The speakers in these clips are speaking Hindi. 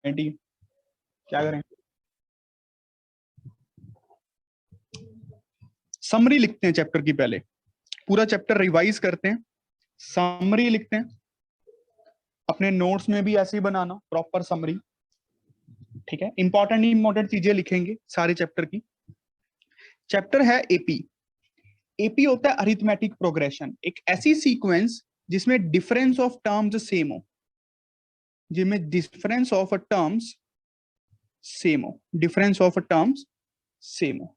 90 क्या करें, समरी लिखते हैं चैप्टर की, पहले पूरा चैप्टर रिवाइज करते हैं, समरी लिखते हैं। अपने नोट्स में भी ऐसे ही बनाना प्रॉपर समरी, ठीक है। इंपॉर्टेंट चीजें लिखेंगे सारे चैप्टर की। चैप्टर है एपी। एपी होता है अरिथमेटिक प्रोग्रेशन, एक ऐसी सीक्वेंस जिसमें डिफरेंस ऑफ टर्म्स सेम हो, जिसमें डिफरेंस ऑफ टर्म्स सेम हो, डिफरेंस ऑफ टर्म्स सेम हो,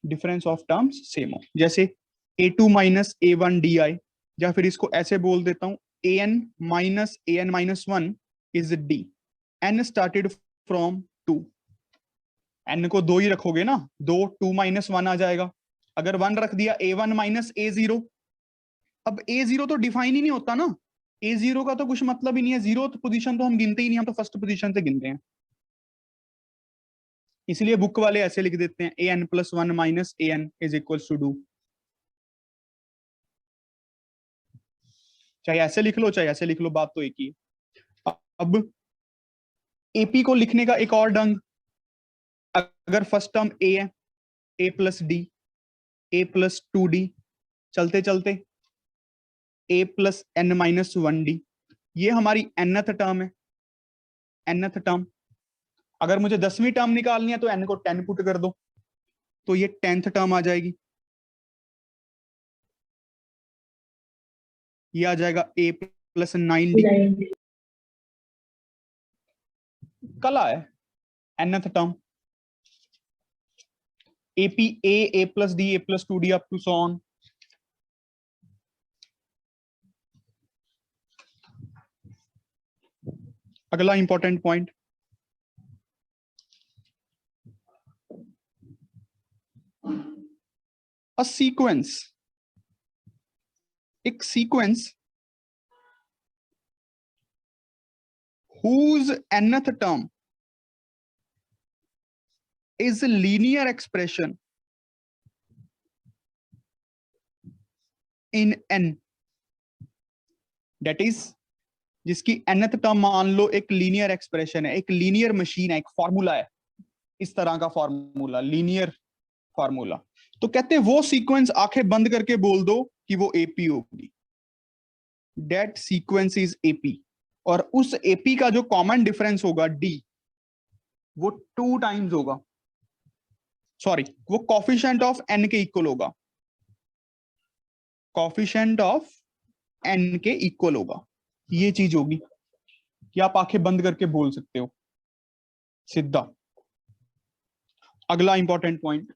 डिफरेंस ऑफ टर्म्स सेम हो। जैसे a2 माइनस a1 di, या फिर इसको ऐसे बोल देता हूं an minus an minus 1 is d, n started from 2, n को 2 ही रखोगे ना, 2 2 माइनस 1 आ जाएगा। अगर 1 रख दिया a1 माइनस a0, अब a0 तो डिफाइन ही नहीं होता ना, a0 का तो कुछ मतलब ही नहीं है, जीरो पोजीशन तो हम गिनते ही नहीं, हम तो फर्स्ट पोजीशन से गिनते हैं। इसलिए बुक वाले ऐसे लिख देते हैं an plus 1 minus an is equal to 2। चाहे ऐसे लिख लो चाहे ऐसे लिख लो, बात तो एक ही है। अब एपी को लिखने का एक और ढंग, अगर फर्स्ट टर्म ए है, a plus d, a plus 2d, चलते चलते ए प्लस एन माइनस 1d, ये हमारी nth टर्म है, nth टर्म। अगर मुझे 10वीं टर्म निकालनी है तो n को 10 पुट कर दो, तो ये 10th टर्म आ जाएगी। ये आ जाएगा a प्लस 9d, कला है nth term. AP a plus d, a plus 2d up to so on. अगला इंपॉर्टेंट पॉइंट, अ सीक्वेंस, एक sequence whose nth term is a linear expression in n, that is जिसकी nth टर्म मान लो एक लीनियर एक्सप्रेशन है, एक लीनियर मशीन है, एक फॉर्मूला है, इस तरह का फॉर्मूला, लीनियर फॉर्मूला। तो कहते हैं वो सीक्वेंस आंखें बंद करके बोल दो कि वो एपी होगी, दैट सीक्वेंस इज एपी। और उस एपी का जो कॉमन डिफरेंस होगा डी, वो 2 टाइम्स होगा, सॉरी वो कॉफिशिएंट ऑफ एन के इक्वल होगा, कॉफिशिएंट ऑफ एन के इक्वल होगा। ये चीज होगी कि आप आंखें बंद करके बोल सकते हो सीधा। अगला इंपॉर्टेंट पॉइंट,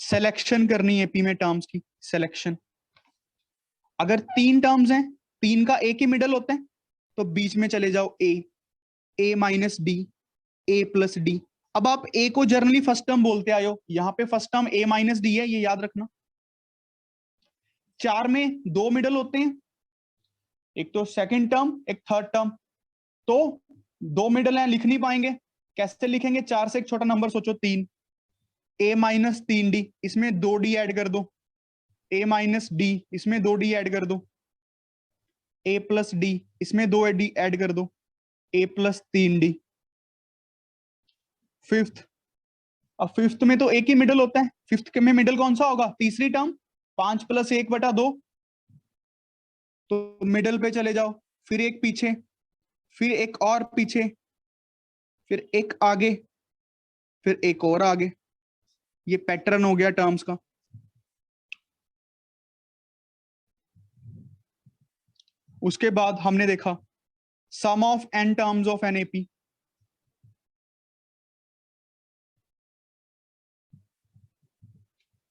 सिलेक्शन करनी है एपी में टर्म्स की, सिलेक्शन। अगर 3 टर्म्स हैं, 3 का एक ही मिडल होता है, तो बीच में चले जाओ ए minus D, a plus D. अब आप ए को जनरली फर्स्ट टर्म बोलते आए हो, यहां पे फर्स्ट टर्म ए माइनस डी है, ये याद रखना। 4 में 2 मिडल होते हैं, एक तो सेकंड टर्म एक थर्ड टर्म, तो 2 मिडल हैं, लिख नहीं पाएंगे, कैसे लिखेंगे? 4 से एक छोटा नंबर सोचो, 3, ए माइनस 3d, इसमें 2d ऐड कर दो, ए माइनस डी, इसमें 2d ऐड कर दो, ए प्लस डी, इसमें 2d ऐड कर दो, ए प्लस 3d। फिफ्थ, अब फिफ्थ में तो एक ही मिडल होता है, फिफ्थ में मिडल कौन सा होगा? तीसरी टर्म, 5 प्लस 1/2, तो मिडल पे चले जाओ, फिर एक पीछे, फिर एक और पीछे, फिर एक आगे, फिर एक और आगे। ये पैटर्न हो गया टर्म्स का। उसके बाद हमने देखा sum of n terms of an AP,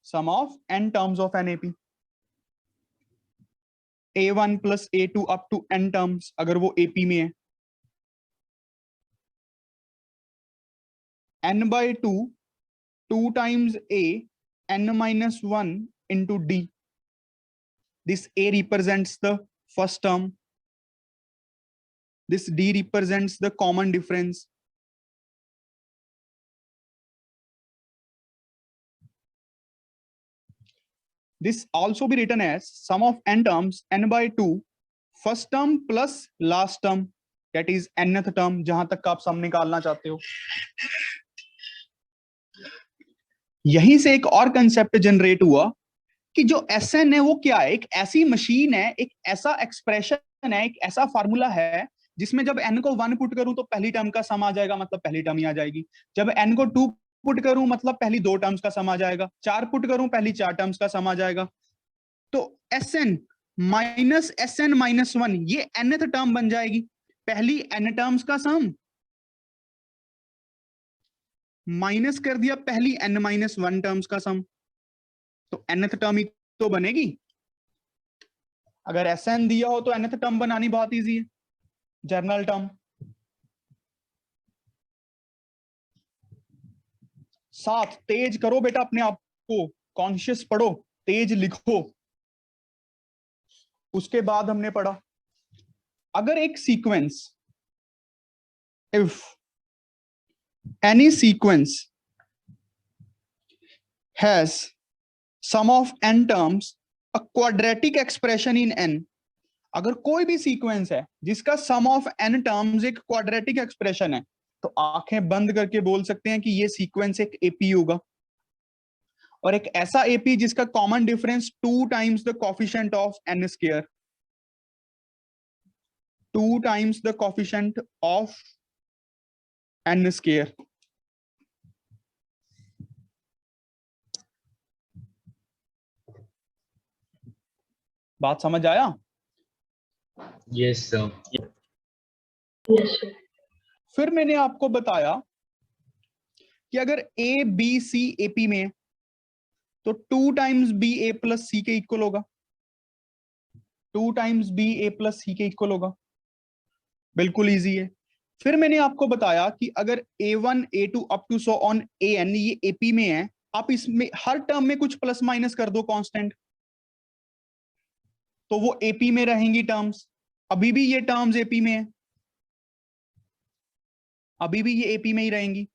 sum of n terms of an AP, a1 plus a2 up to n terms, अगर वो एपी में है, n by 2, 2 times a, n minus 1 into d. This a represents the first term, this d represents the common difference. This also be written as sum of n terms n by 2 first term plus last term, that is nth term, जहां तक का आप सम निकालना चाहते हो। यहीं से एक और कंसेप्ट जनरेट हुआ कि जो Sn है वो क्या है, एक ऐसी मशीन है, एक ऐसा एक्सप्रेशन है, एक ऐसा फार्मूला है जिसमें जब n को 1 पुट करूं तो पहली टर्म का सम आ जाएगा, मतलब पहली टर्म ही आ जाएगी। जब n को 2 पुट करूं मतलब पहली 2 टर्म्स का सम आ जाएगा। 4 पुट करूं पहली 4 टर्म्स का सम आ जाएगा। तो Sn माइनस Sn माइनस 1 ये nth टर्म बन जाएगी, पहली n टर्म्स का सम माइनस कर दिया पहली n माइनस 1 टर्म्स का सम, तो nth टर्म ही तो बनेगी। अगर Sn दिया हो तो nth टर्म बनानी बहुत इजी है, जनरल टर्म। साथ तेज करो बेटा अपने आप को, कॉन्शियस पढ़ो, तेज लिखो। उसके बाद हमने पढ़ा अगर एक sequence, if any sequence has sum of n terms a quadratic expression in n, अगर कोई भी सीक्वेंस है जिसका सम ऑफ n टर्म्स एक क्वाड्रेटिक एक्सप्रेशन है, तो आंखें बंद करके बोल सकते हैं कि ये सीक्वेंस एक एपी होगा। और एक ऐसा एपी जिसका common difference 2 times the coefficient of n square, 2 times the coefficient of n square. बात समझ आया? Yes sir. फिर मैंने आपको बताया कि अगर ए बी सी एपी में है तो 2 टाइम्स बी ए प्लस सी के इक्वल होगा, 2 टाइम्स बी ए प्लस सी के इक्वल होगा। बिल्कुल इजी है। फिर मैंने आपको बताया कि अगर A1 A2 up to so on AN ये एपी में है, आप इसमें हर टर्म में कुछ प्लस माइनस कर दो कांस्टेंट, तो वो एपी में रहेंगी टर्म्स। अभी भी ये टर्म्स एपी में है, अभी भी ये एपी में ही रहेंगी,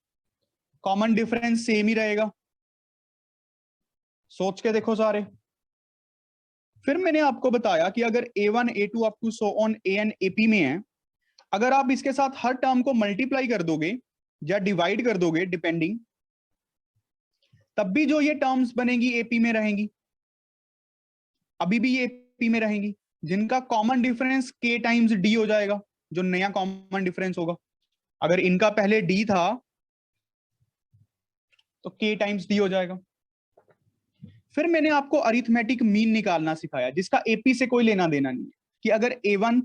कॉमन डिफरेंस सेम ही रहेगा। सोच के देखो सारे। फिर मैंने आपको बताया कि अगर A1 A2 up to so on AN AP में है, अगर आप इसके साथ हर टर्म को मल्टीप्लाई कर दोगे या डिवाइड कर दोगे डिपेंडिंग, तब भी जो ये टर्म्स बनेगी एपी में रहेंगी, अभी भी ये एपी में रहेंगी, जिनका common difference k times D हो जाएगा, जो नया कॉमन डिफरेंस होगा। अगर इनका पहले d था तो k टाइम्स डी हो जाएगा। फिर मैंने आपको अरिथमेटिक मीन निकालना सिखाया, जिसका एपी से कोई लेना देना नहीं है, कि अगर A1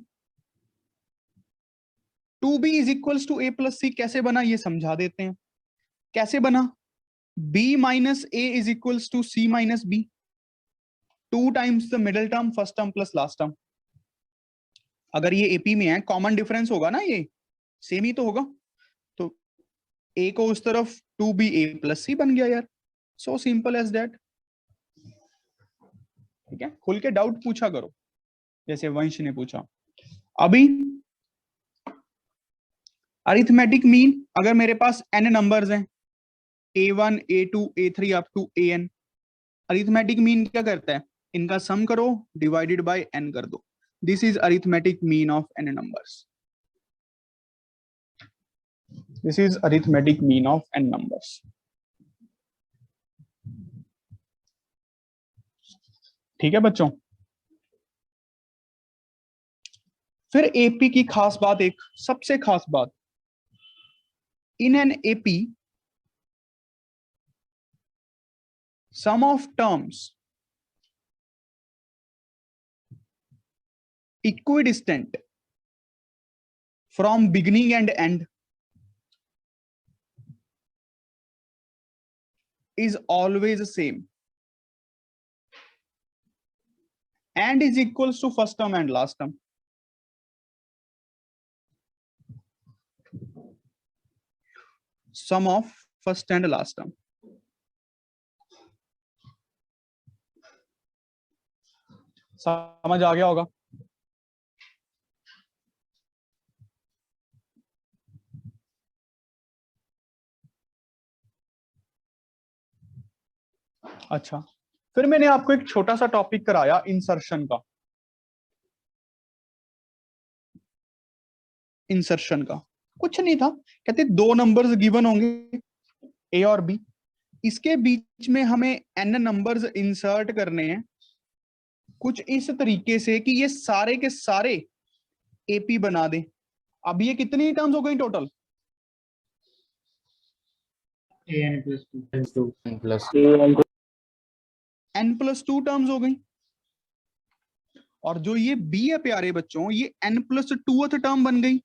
2b is equals to a plus c कैसे बना ये समझा देते हैं। कैसे बना? b minus a is equals to c minus b, 2 times the middle term first term plus last term. अगर ये एपी में है, कॉमन डिफरेंस होगा ना, ये सेम ही तो होगा, तो a को उस तरफ 2b a प्लस सी बन गया यार, सो सिंपल एज दैट। ठीक है, खुल के डाउट पूछा करो जैसे वंश ने पूछा। अभी अरिथमेटिक मीन, अगर मेरे पास n नंबर्स हैं A1 A2 A3 up to AN, arithmetic mean क्या करता है? इनका सम करो डिवाइडेड बाय n कर दो। This is arithmetic mean of n numbers, this is arithmetic mean of n numbers. ठीक है बच्चों। फिर एपी की खास बात, एक सबसे खास बात, इन an AP sum of terms equidistant from beginning and end is always the same and is equals to first term and last term. Sum of first and last term. समझ आ गया होगा? अच्छा, फिर मैंने आपको एक छोटा सा टॉपिक कराया इंसर्शन का। इंसर्शन का? कुछ नहीं था, कहते दो नंबर्स गिवन होंगे ए और बी, इसके बीच में हमें एन नंबर्स इंसर्ट करने हैं कुछ इस तरीके से कि ये सारे के सारे एपी बना दें। अब ये कितनी टर्म्स हो गई total? n plus n+2 terms हो गई। और जो ये बी है प्यारे बच्चों, ये n+2th टर्म बन गई।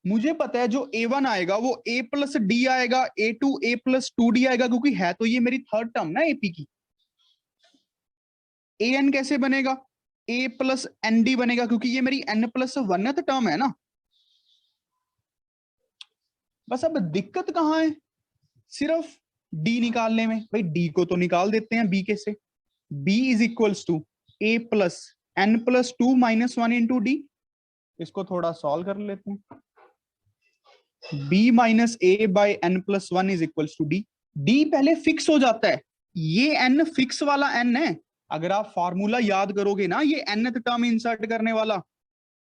मुझे पता है जो a1 आएगा वो a+d आएगा, a2 a+2d आएगा, क्योंकि है तो ये मेरी थर्ड टर्म ना एपी की। an कैसे बनेगा? a+nd बनेगा, क्योंकि ये मेरी n+1th टर्म है ना। बस अब दिक्कत कहां है? सिर्फ d निकालने में। भाई d को तो निकाल देते हैं b के से। b is equals to a plus n+2 - 1 into d. इसको थोड़ा सॉल्व कर लेते हैं। b minus a by n+1 is equals to d. d पहले फिक्स हो जाता है, ये n फिक्स वाला n है। अगर आप फॉर्मूला याद करोगे ना, ये nth टर्म इंसर्ट करने वाला,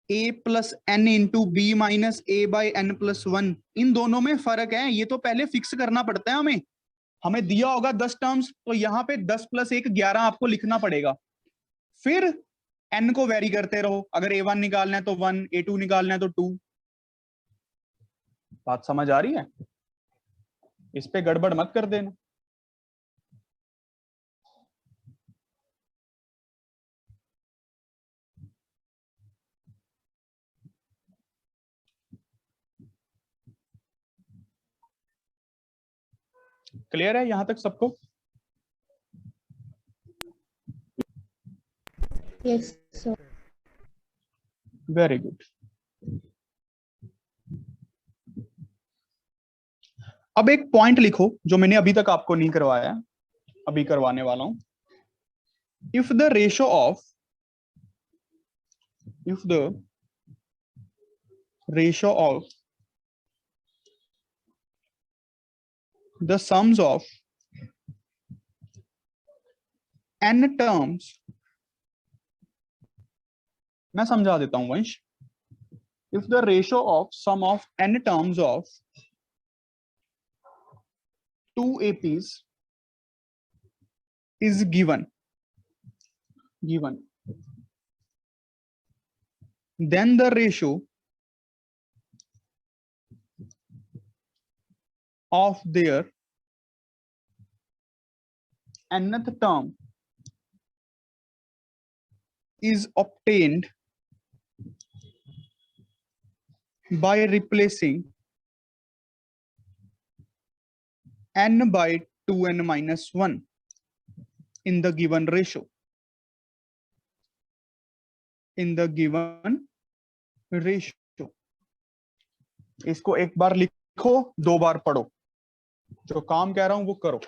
a plus n into b minus a by n+1, इन दोनों में फर्क है। ये तो पहले फिक्स करना पड़ता है हमें। हमें दिया होगा 10 टर्म्स, तो यहाँ पे 10 + 1 11 आपको लिखना पड़ेगा। फिर n को वेरी करते रहो। अगर a1 निकालना है तो 1, a2 निकालना है तो 2। बात समझ आ रही है? इस पे गड़बड़ मत कर देना। क्लियर है यहां तक सबको? Yes sir. Very good. अब एक पॉइंट लिखो जो मैंने अभी तक आपको नहीं करवाया, अभी करवाने वाला हूं। If the ratio of the sums of n terms, मैं समझा देता हूं वंश। if the ratio of sum of n terms of two APs is given, then the ratio of their nth term is obtained by replacing n by 2n minus 1 in the given ratio. इसको एक बार लिखो, दो बार पढ़ो। जो काम कह रहा हूं वो करो।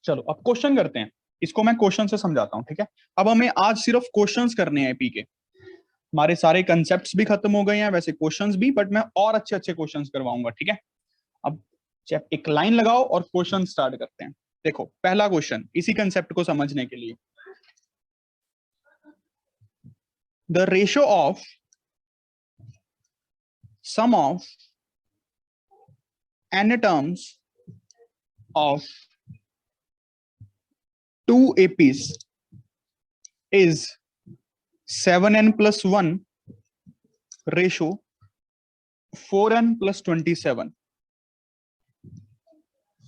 चलो अब क्वेश्चन करते हैं। इसको मैं क्वेश्चन से समझाता हूं, ठीक है? अब हमें आज सिर्फ क्वेश्चंस करने हैं एपी के। हमारे सारे कंसेप्ट्स भी खत्म हो गए हैं, वैसे क्वेश्चंस भी, बट मैं और अच्छे अच्छे क्वेश्चंस करवाऊंगा, ठीक है? अब एक लाइन लगाओ और क्वेश्चन स्टार्ट करते हैं। देखो पहला क्वेश्चन इसी कंसेप्ट को समझने के लिए, the ratio of sum of n terms of two APs is 7n plus 1 ratio 4n plus 27.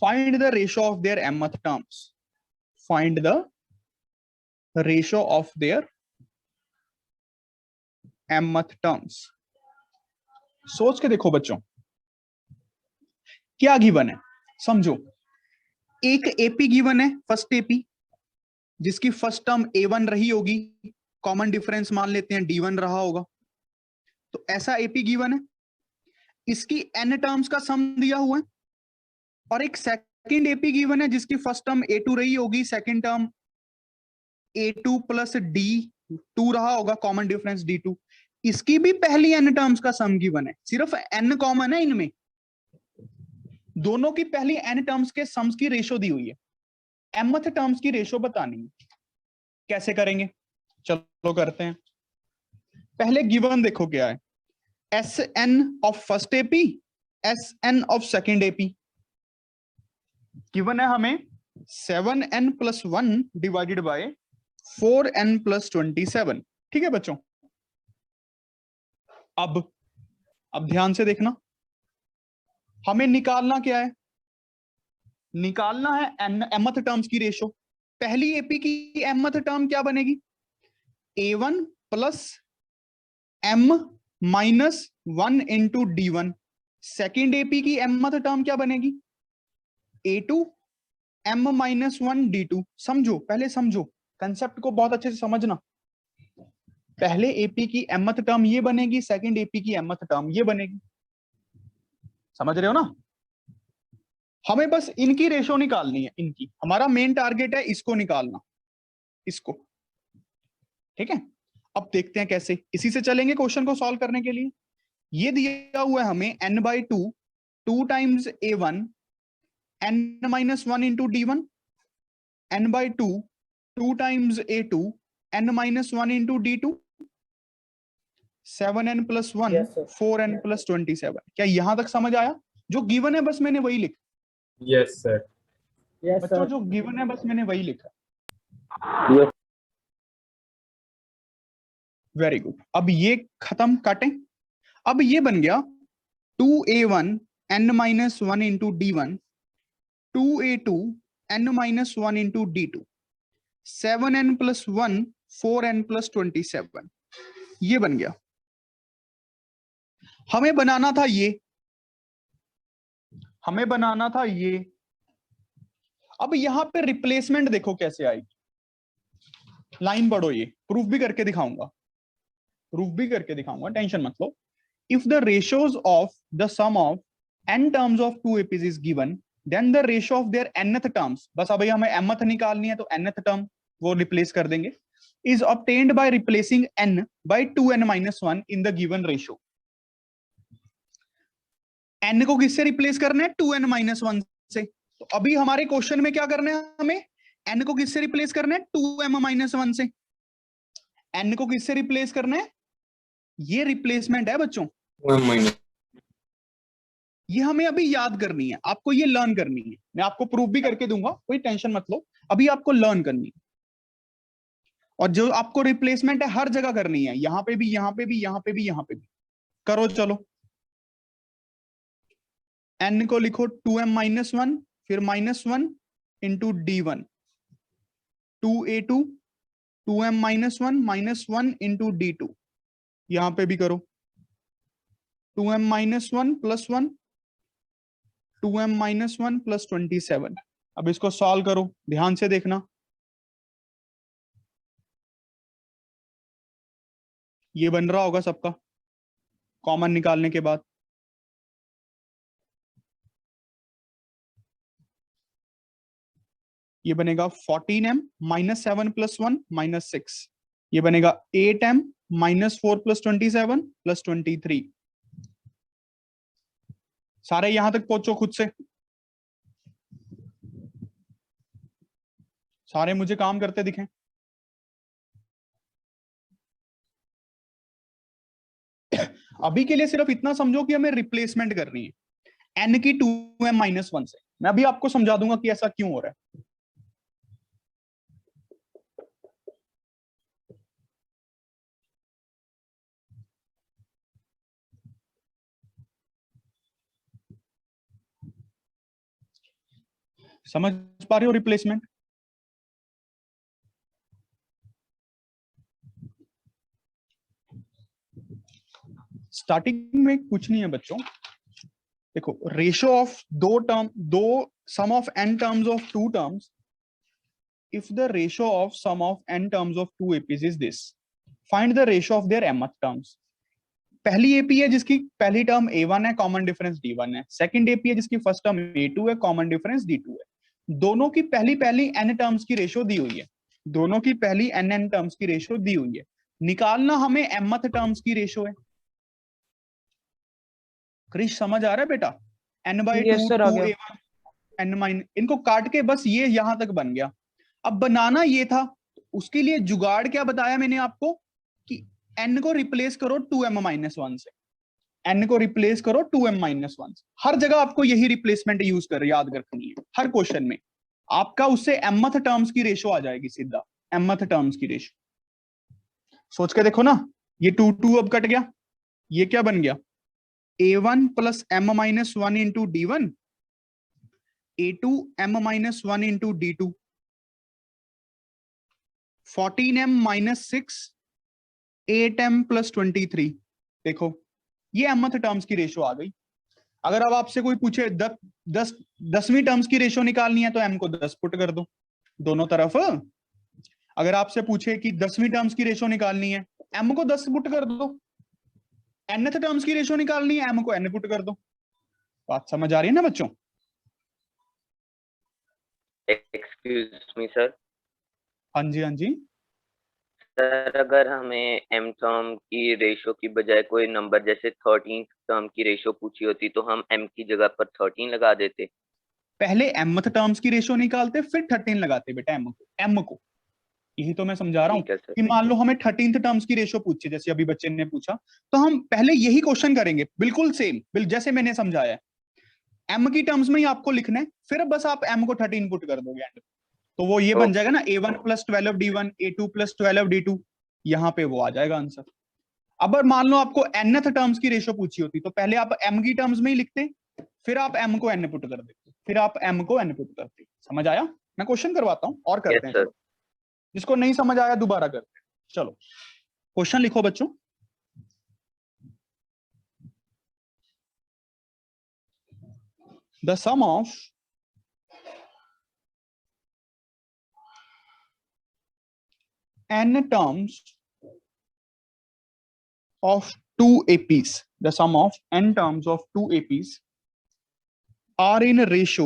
Find the ratio of their mth terms. Find the ratio of their mth terms. सोच के देखो बच्चों, क्या गिवन है समझो। एक एपी गिवन है, फर्स्ट एपी, जिसकी फर्स्ट टर्म a1 रही होगी, कॉमन डिफरेंस मान लेते हैं D1 रहा होगा, तो ऐसा एपी गिवन है, इसकी n टर्म्स का सम दिया हुआ है, और एक सेकंड एपी गिवन है जिसकी फर्स्ट टर्म A2 रही होगी, second term A2 plus D2 रहा होगा, कॉमन डिफरेंस D2, इसकी भी पहली n टर्म्स का सम गिवन है, सिर्फ n कॉमन है इनमें, दोनों की पहली n टर्म्स के सम्स की रेशो दी हुई है, mth टर्म्स की रेशो बतानी है। कैसे करेंगे, चलो करते हैं। पहले गिवन देखो क्या है, Sn of first AP, Sn of second AP. Given है हमें 7n plus 1 divided bye 4n plus 27। ठीक है बच्चों, अब ध्यान से देखना, हमें निकालना क्या है, निकालना है mth टर्म्स की रेशो। पहली एपी की mth टर्म क्या बनेगी, A1 plus m minus 1 into D1। Second AP की mth टर्म क्या बनेगी, A2 m माइनस 1 D2। समझो, पहले समझो कंसेप्ट को, बहुत अच्छे से समझना। पहले एपी की mth टर्म ये बनेगी, सेकंड एपी की mth टर्म ये बनेगी, समझ रहे हो ना। हमें बस इनकी रेशो निकालनी है, इनकी, हमारा मेन टारगेट है इसको निकालना, इसको। ठीक है, अब देखते हैं कैसे, इसी से चलेंगे क्वेश्चन को सॉल्व करने के लिए। ये दिया हुआ है हमें n/2 2 times A1 n minus 1 into D1, n/2 2 times A2 n minus 1 into D2, 7n plus 1 4n plus 27। क्या यहां तक समझ आया? जो गिवन है बस मैंने वही लिखा। Yes, sir. बच्चों जो गिवन है बस मैंने वही लिखा। Yes. वेरी गुड, अब ये खत्म, काटें। अब ये बन गया 2A1 n minus 1 into D1, 2A2 n minus 1 into D2, 7n plus 1 4n plus 27। ये बन गया। हमें बनाना था ये, हमें बनाना था ये। अब यहां पे रिप्लेसमेंट देखो कैसे आएगी, लाइन पढ़ो, ये प्रूफ भी करके दिखाऊंगा, प्रूफ भी करके दिखाऊंगा, टेंशन मत लो। If the ratios of the sum of n terms of two APs is given, then the ratio of their nth terms, बस अभी हमें mth निकालनी है तो nth टर्म वो रिप्लेस कर देंगे, is obtained by replacing n by 2n minus 1 in the given ratio। n को किससे रिप्लेस करना है, 2n minus 1 से। तो अभी हमारे क्वेश्चन में क्या करना है, हमें n को किससे रिप्लेस करना है, 2m minus 1 से। n को किससे रिप्लेस करना है, ये रिप्लेसमेंट है बच्चों, ये हमें अभी याद करनी है, आपको ये लर्न करनी है। मैं आपको प्रूफ भी करके दूंगा, कोई टेंशन मत लो, अभी आपको लर्न करनी है। और जो आपको रिप्लेसमेंट है हर जगह करनी है, यहां पे भी, यहां पे भी, यहां पे भी, यहां पे भी। करो चलो, n को लिखो 2m माइनस 1, फिर minus 1 into D1, 2A2 2m minus 1 minus 1 into D2। यहां पे भी करो 2m minus 1 plus 1, 2m minus 1 plus 27। अब इसको सॉल्व करो, ध्यान से देखना, ये बन रहा होगा सबका कॉमन निकालने के बाद। ये बनेगा 14m माइनस 7 प्लस 1 माइनस 6। ये बनेगा 8m माइनस 4 प्लस 27 प्लस 23। सारे यहां तक पहुंचो खुद से, सारे मुझे काम करते दिखें। अभी के लिए सिर्फ इतना समझो कि हमें रिप्लेसमेंट करनी है n की 2m माइनस 1 से। मैं अभी आपको समझा दूंगा कि ऐसा क्यों हो रहा है। समझ पा रहे हो रिप्लेसमेंट? स्टार्टिंग में कुछ नहीं है बच्चों, देखो रेशियो ऑफ दो टर्म, दो sum of n terms of two terms, if the ratio of sum of n terms of two APs is this, find the ratio of there mth terms. पहली एपी है जिसकी पहली टर्म a1 है, कॉमन डिफरेंस d1 है। सेकंड एपी है जिसकी फर्स्ट टर्म a2 है, कॉमन डिफरेंस d2 है। दोनों की पहली पहली n टर्म्स की रेशियो दी हुई है, दोनों की पहली n टर्म्स की रेशियो दी हुई है। निकालना हमें mth टर्म्स की रेशियो है। क्रिश समझ आ रहा है बेटा? n/2 Yes, sir, आ गया। 2a1 n-, इनको काट के बस ये यहां तक बन गया। अब बनाना ये था, उसके लिए जुगाड़ क्या बताया मैंने आपको कि n को रिप्लेस करो 2m-1 से, n को रिप्लेस करो 2m-1 से। हर जगह आपको यही रिप्लेसमेंट यूज कर याद रखनी है, हर क्वेश्चन में आपका उससे mth टर्म्स की रेशियो आ जाएगी सीधा, mth टर्म्स की रेशियो। सोच के देखो ना, ये 2 अब कट गया, ये क्या बन गया? a1 plus m-1 into d1, a2 m-1 into d2, 14m-6 8m plus 23। देखो ये mth टर्म्स की रेशियो आ गई। अगर अब आपसे कोई पूछे 10वीं टर्म्स की रेशियो निकालनी है तो m को 10 पुट कर दो दोनों तरफ। अगर आपसे पूछे कि 10वीं टर्म्स की रेशियो निकालनी है, m को 10 पुट कर दो। nth टर्म्स की रेशियो निकालनी है, m को n पुट कर दो। बात समझ आ रही है ना बच्चों? Excuse me sir. हाँ जी, हाँ जी। सर अगर हमें m टर्म की रेशियो की बजाय कोई नंबर जैसे 13 टर्म की रेशियो पूछी होती तो हम m की जगह पर 13 लगा देते। पहले mth टर्म्स की रेशियो निकालते, फिर 13 लगाते बेटा m को। यही तो मैं समझा रहा हूँ ठीक है सर। कि मान लो हमें 13th टर्म्स की रेशियो पूछी, जैसे अभी बच्चे ने पूछा, तो हम पहले यही क्वेश्चन करेंगे बिल्कुल सेम, जैसे मैंने समझाया है। m की टर्म्स में ही आपको लिखना है, फिर बस आप m को 13 पुट कर दोगे एंड, तो वो ये बन जाएगा ना a1 plus 12 d1, a2 plus 12 d2। यहाँ पे वो आ जाएगा आंसर। अब मान लो आपको nth टर्म्स की रेशियो पूछी होती तो पहले आप m की टर्म्स में ही लिखते, फिर आप m को n पुट कर देते, फिर आप m को n पुट करते। समझ आया? मैं क्वेश्चन करवाता हूँ और करते हैं। चलो, जिसको नहीं समझ आया दोबारा करते हैं। चलो क्वेश्चन लिखो बच्चों। The sum of n terms of 2 APs, the sum of n terms of 2 APs are in a ratio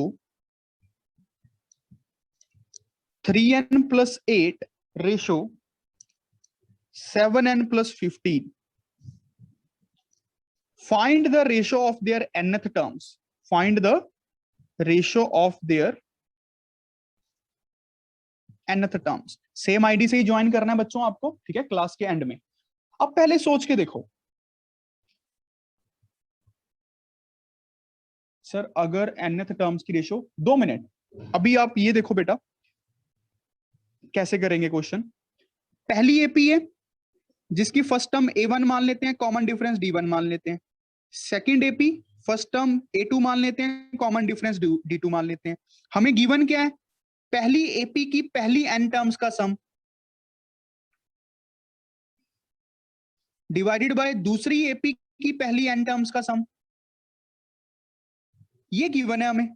3n plus 8 ratio 7n plus 15. Find the ratio of their nth terms. Find the ratio of their nth terms. Same ID से ही ज्वाइन करना है बच्चों आपको, ठीक है, क्लास के एंड में। अब पहले सोच के देखो सर, अगर nth टर्म्स की रेशियो, 2 मिनट, अभी आप ये देखो बेटा कैसे करेंगे क्वेश्चन। पहली एपी है जिसकी फर्स्ट टर्म a1 मान लेते हैं, कॉमन डिफरेंस d1 मान लेते हैं। Second AP first term a2 मान लेते हैं, कॉमन डिफरेंस d2 मान लेते हैं। हमें गिवन क्या है? पहली एपी की पहली n टर्म्स का सम डिवाइडेड बाय दूसरी एपी की पहली n टर्म्स का सम, ये गिवन है हमें।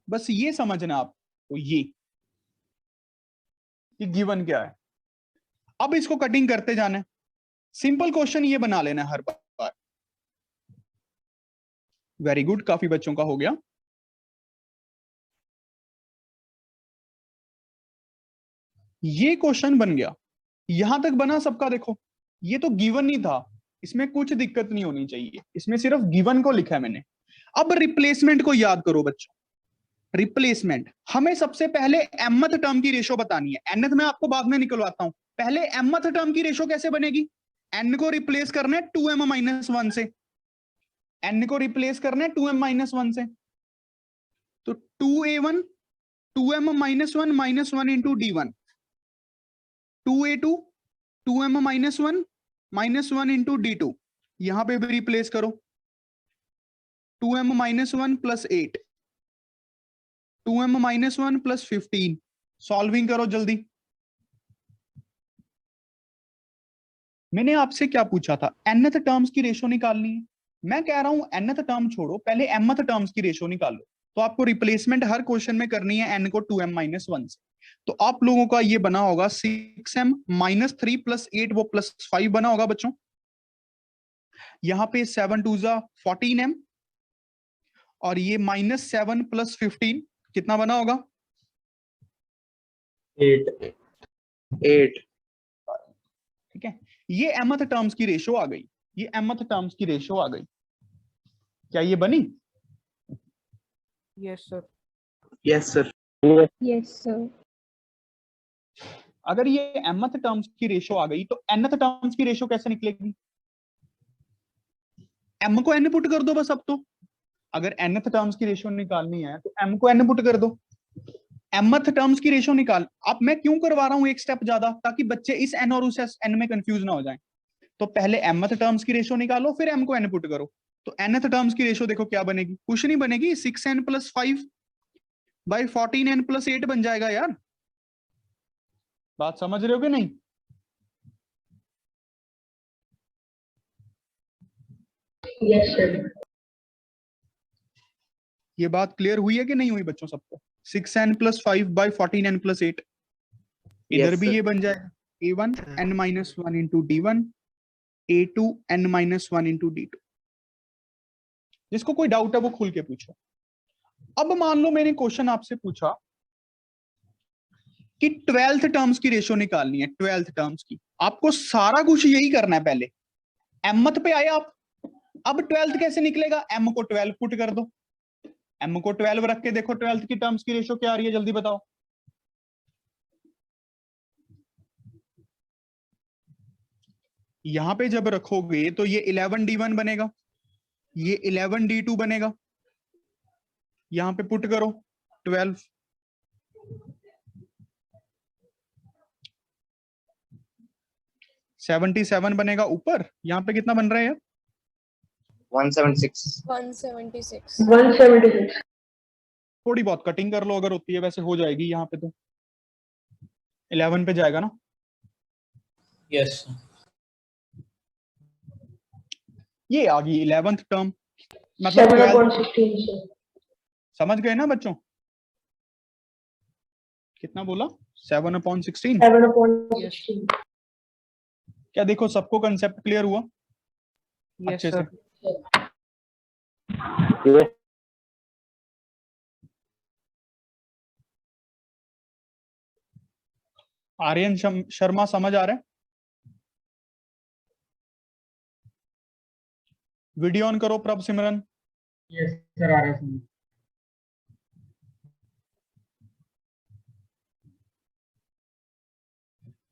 बस ये समझना आपको, ये गिवन क्या है। अब इसको कटिंग करते जाना है, सिंपल क्वेश्चन ये बना लेना है हर बार। वेरी गुड, काफी बच्चों का हो गया। ये क्वेश्चन बन गया, यहां तक बना सबका। देखो ये तो गिवन नहीं था, इसमें कुछ दिक्कत नहीं होनी चाहिए, इसमें सिर्फ गिवन को लिखा है मैंने। अब रिप्लेसमेंट को याद करो बच्चों। रिप्लेसमेंट, हमें सबसे पहले mth टर्म की रेशियो बतानी है। nth में आपको बाद में निकलवाता हूं, पहले mth टर्म की रेशियो कैसे बनेगी? n को रिप्लेस करना है 2m-1 से, n को रिप्लेस करना है 2m-1 से, तो 2a1 2m-1 minus 1 into d1, 2a2 2m-1 minus 1 into d2। यहां पे भी रिप्लेस करो, 2m-1 plus 8, 2m-1 plus 15। Solving करो जल्दी। मैंने आपसे क्या पूछा था? nth टर्म्स की रेशियो निकालनी है। मैं कह रहा हूं nth टर्म छोड़ो, पहले mth टर्म्स की रेशियो निकालो। तो आपको रिप्लेसमेंट हर क्वेश्चन में करनी है n को 2m-1 से। तो आप लोगों का ये बना होगा 6m-3 + 8 वो +5 बना होगा बच्चों। यहाँ पे 7 2 जा 14m और ये -7 + 15 कितना बना होगा? 8 ठीक है, ये mth टर्म्स की रेशो आ गई, ये mth टर्म्स की रेशो आ गई। क्या ये बनी? Yes, sir. yes sir Yes, sir. अगर ये mth टर्म्स की रेशो आ गई तो nth टर्म्स की रेशो कैसे निकलेगी? m को n पुट कर दो बस अब तो। अगर nth टर्म्स की रेशो निकालनी है तो m को n पुट कर दो। mth टर्म्स की रेशो निकाल। अब मैं क्यों करवा रहा हूं एक स्टेप ज्यादा, ताकि बच्चे इस n और उस n में कंफ्यूज ना हो जाएं। तो पहले mth टर्म्स की रेशो निकालो, फिर m को n पुट करो। तो nth टर्म्स की रेशो देखो क्या बनेगी, कुछ नहीं बनेगी, 6n + 5 / 14n + 8 बन जाएगा यार। बात समझ रहे हो कि नहीं? Yes, sir. ये बात क्लियर हुई है कि नहीं हुई बच्चों सबको? 6n + 5 / 14n + 8 इधर Yes, भी sir. ये बन जाएगा a1 n-1 × d1 a2 n-1 × d2। जिसको कोई डाउट है वो खुल के पूछो। अब मान लो मैंने क्वेश्चन आपसे पूछा कि 12th टर्म्स की रेशो निकालनी है, 12th टर्म्स की। आपको सारा कुछ यही करना है। पहले mth पे आए आप, अब 12th कैसे निकलेगा? m को 12 पुट कर दो, m को 12 रख के देखो 12th की टर्म्स की रेशो क्या आ रही है, जल्दी बताओ। यहां पे जब रखोगे तो ये 11 d1 बनेगा, ये 11 d2 बनेगा। यहां पे पुट करो 12, 77 बनेगा ऊपर। यहाँ पे कितना बन रहा है यार? 176 176. 176. थोड़ी बहुत कटिंग कर लो अगर होती है, वैसे हो जाएगी। यहाँ पे तो 11 पे जाएगा ना। yes ये आ गई 11th टर्म, मतलब 12th। 7/16, sir. समझ गए ना बच्चों? कितना बोला? 7/16। 7/16. क्या देखो सबको कंसेप्ट क्लियर हुआ Yes, अच्छे sir. से? yes आर्यन शर्मा समझ आ रहा है? वीडियो ऑन करो प्रभ सिमरन। yes sir आ रहा है।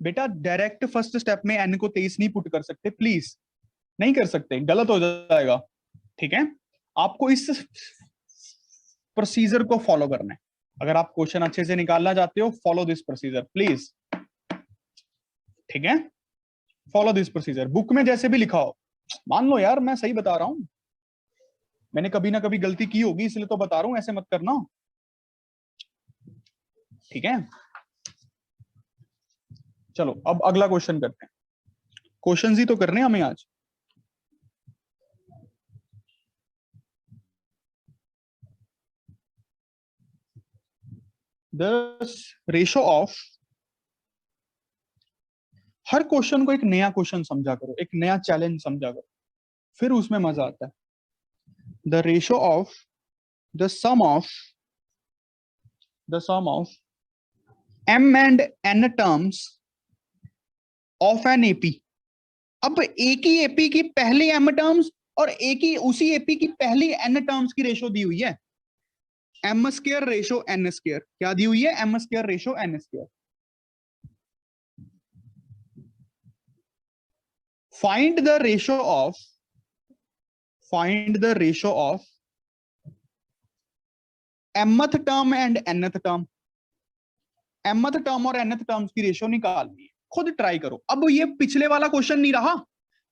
बेटा डायरेक्ट फर्स्ट स्टेप में n को 23 नहीं पुट कर सकते, प्लीज नहीं कर सकते, गलत हो जाएगा। ठीक है, आपको इस प्रोसीजर को फॉलो करना है। अगर आप क्वेश्चन अच्छे से निकालना चाहते हो, फॉलो दिस प्रोसीजर प्लीज। ठीक है, फॉलो दिस प्रोसीजर। बुक में जैसे भी लिखा हो, मान लो यार मैं सही बता रहा हूं, मैंने कभी ना कभी गलती की होगी इसलिए तो बता रहा हूं, ऐसे मत करना। ठीक है, चलो अब अगला क्वेश्चन करते हैं। क्वेश्चंस ही तो करने हैं हमें आज। The ratio of, her question को एक नया क्वेश्चन समझा करो, एक नया चैलेंज समझा करो, फिर उसमें मजा आता है। The ratio of the sum of m and n terms of an AP. अब एक ही एपी की पहली m टर्म्स और एक ही उसी एपी की पहली n टर्म्स की रेशो दी हुई है, m² रेशो n²। क्या दी हुई है? m² ratio n²। Find the ratio of mth term and nth term. mth term और nth टर्म्स की रेशो निकालनी है, खुद ट्राई करो। अब ये पिछले वाला क्वेश्चन नहीं रहा,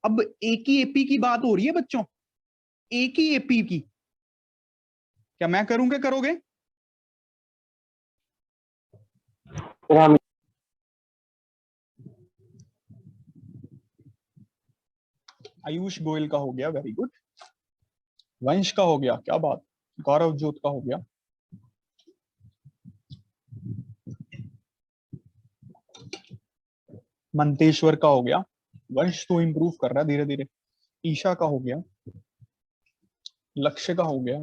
अब एक ही एपी की बात हो रही है बच्चों, एक ही एपी की। क्या मैं करूंगा, करोगे? आयुष गोयल का हो गया, वेरी गुड। वंश का हो गया, क्या बात। गौरव जोत का हो गया। मंतेश्वर का हो गया, वंश तो इंप्रूव कर रहा है धीरे धीरे। ईशा का हो गया, लक्ष्य का हो गया,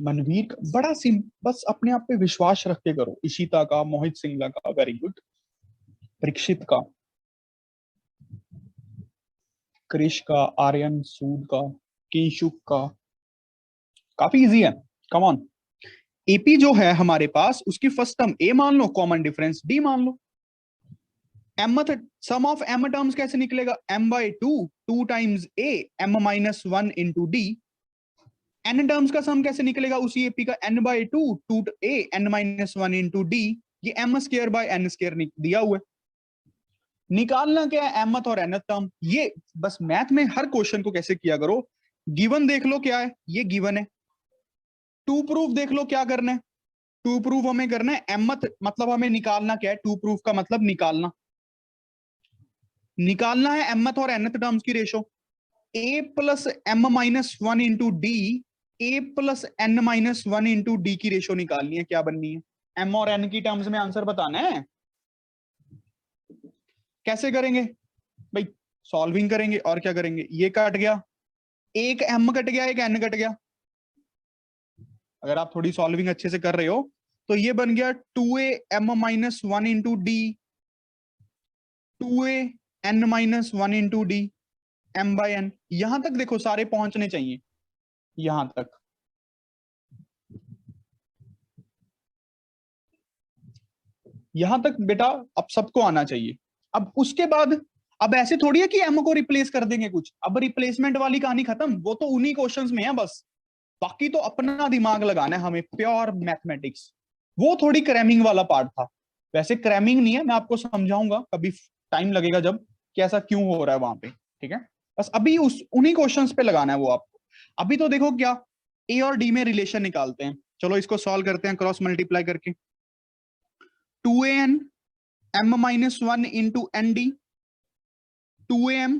मनवीर का, बड़ा सिम, बस अपने आप पे विश्वास रख के करो। इशिता का, मोहित सिंगला का, वेरी गुड। परीक्षित का, क्रिश का, आर्यन सूद का, किंशुक का, काफी इजी है, कम ऑन। एपी जो है हमारे पास, उसकी फर्स्ट टर्म ए मान लो, कॉमन डिफरेंस डी मान लो। M sum of m terms कैसे निकलेगा, m by 2 times a, m minus 1 into d। n टर्म्स का सम कैसे निकलेगा उसी एपी का, n by 2 a, n minus 1 into d। ये m square by n square दिया हुआ है। निकालना क्या है, mth और nth टर्म। ये बस मैथ में हर क्वेश्चन को कैसे किया करो, गिवन देख लो क्या है, ये गिवन है। टू प्रूफ देख लो क्या करना है, टू प्रूफ हमें करना है mth, मतलब हमें निकालना क्या है, टू प्रूफ का मतलब निकालना है mth और nth टर्म्स की ratio. a plus m minus 1 into D, a plus n minus 1 into D की रेशो निकालनी है, क्या बननी है, m और n की टर्म्स में आंसर बताना है। कैसे करेंगे भाई, सॉल्विंग करेंगे और क्या करेंगे, ये कट गया, एक m कट गया, एक n कट गया। अगर आप थोड़ी सॉल्विंग अच्छे से कर रहे हो तो ये बन गया 2a m minus 1 into d, 2a n minus 1 into d, m by n। यहां तक देखो सारे पहुंचने चाहिए, यहां तक। यहां तक बेटा अब सबको आना चाहिए। अब उसके बाद, अब ऐसे थोड़ी है कि m को रिप्लेस कर देंगे कुछ, अब रिप्लेसमेंट वाली कहानी खत्म, वो तो उन्हीं क्वेश्चंस में है बस। बाकी तो अपना दिमाग लगाना है हमें, प्योर मैथमेटिक्स। वो थोड़ी क्रैमिंग वाला पार्ट था, वैसे क्रैमिंग नहीं है, मैं आपको समझाऊंगा कभी, टाइम लगेगा जब, कि ऐसा क्यों हो रहा है वहां पे, ठीक है। बस अभी उस उन्हीं क्वेश्चंस पे लगाना है वो आपको। अभी तो देखो क्या, ए और डी में रिलेशन निकालते हैं, चलो इसको सॉल्व करते हैं क्रॉस मल्टीप्लाई करके। 2an m minus 1 into n d, 2am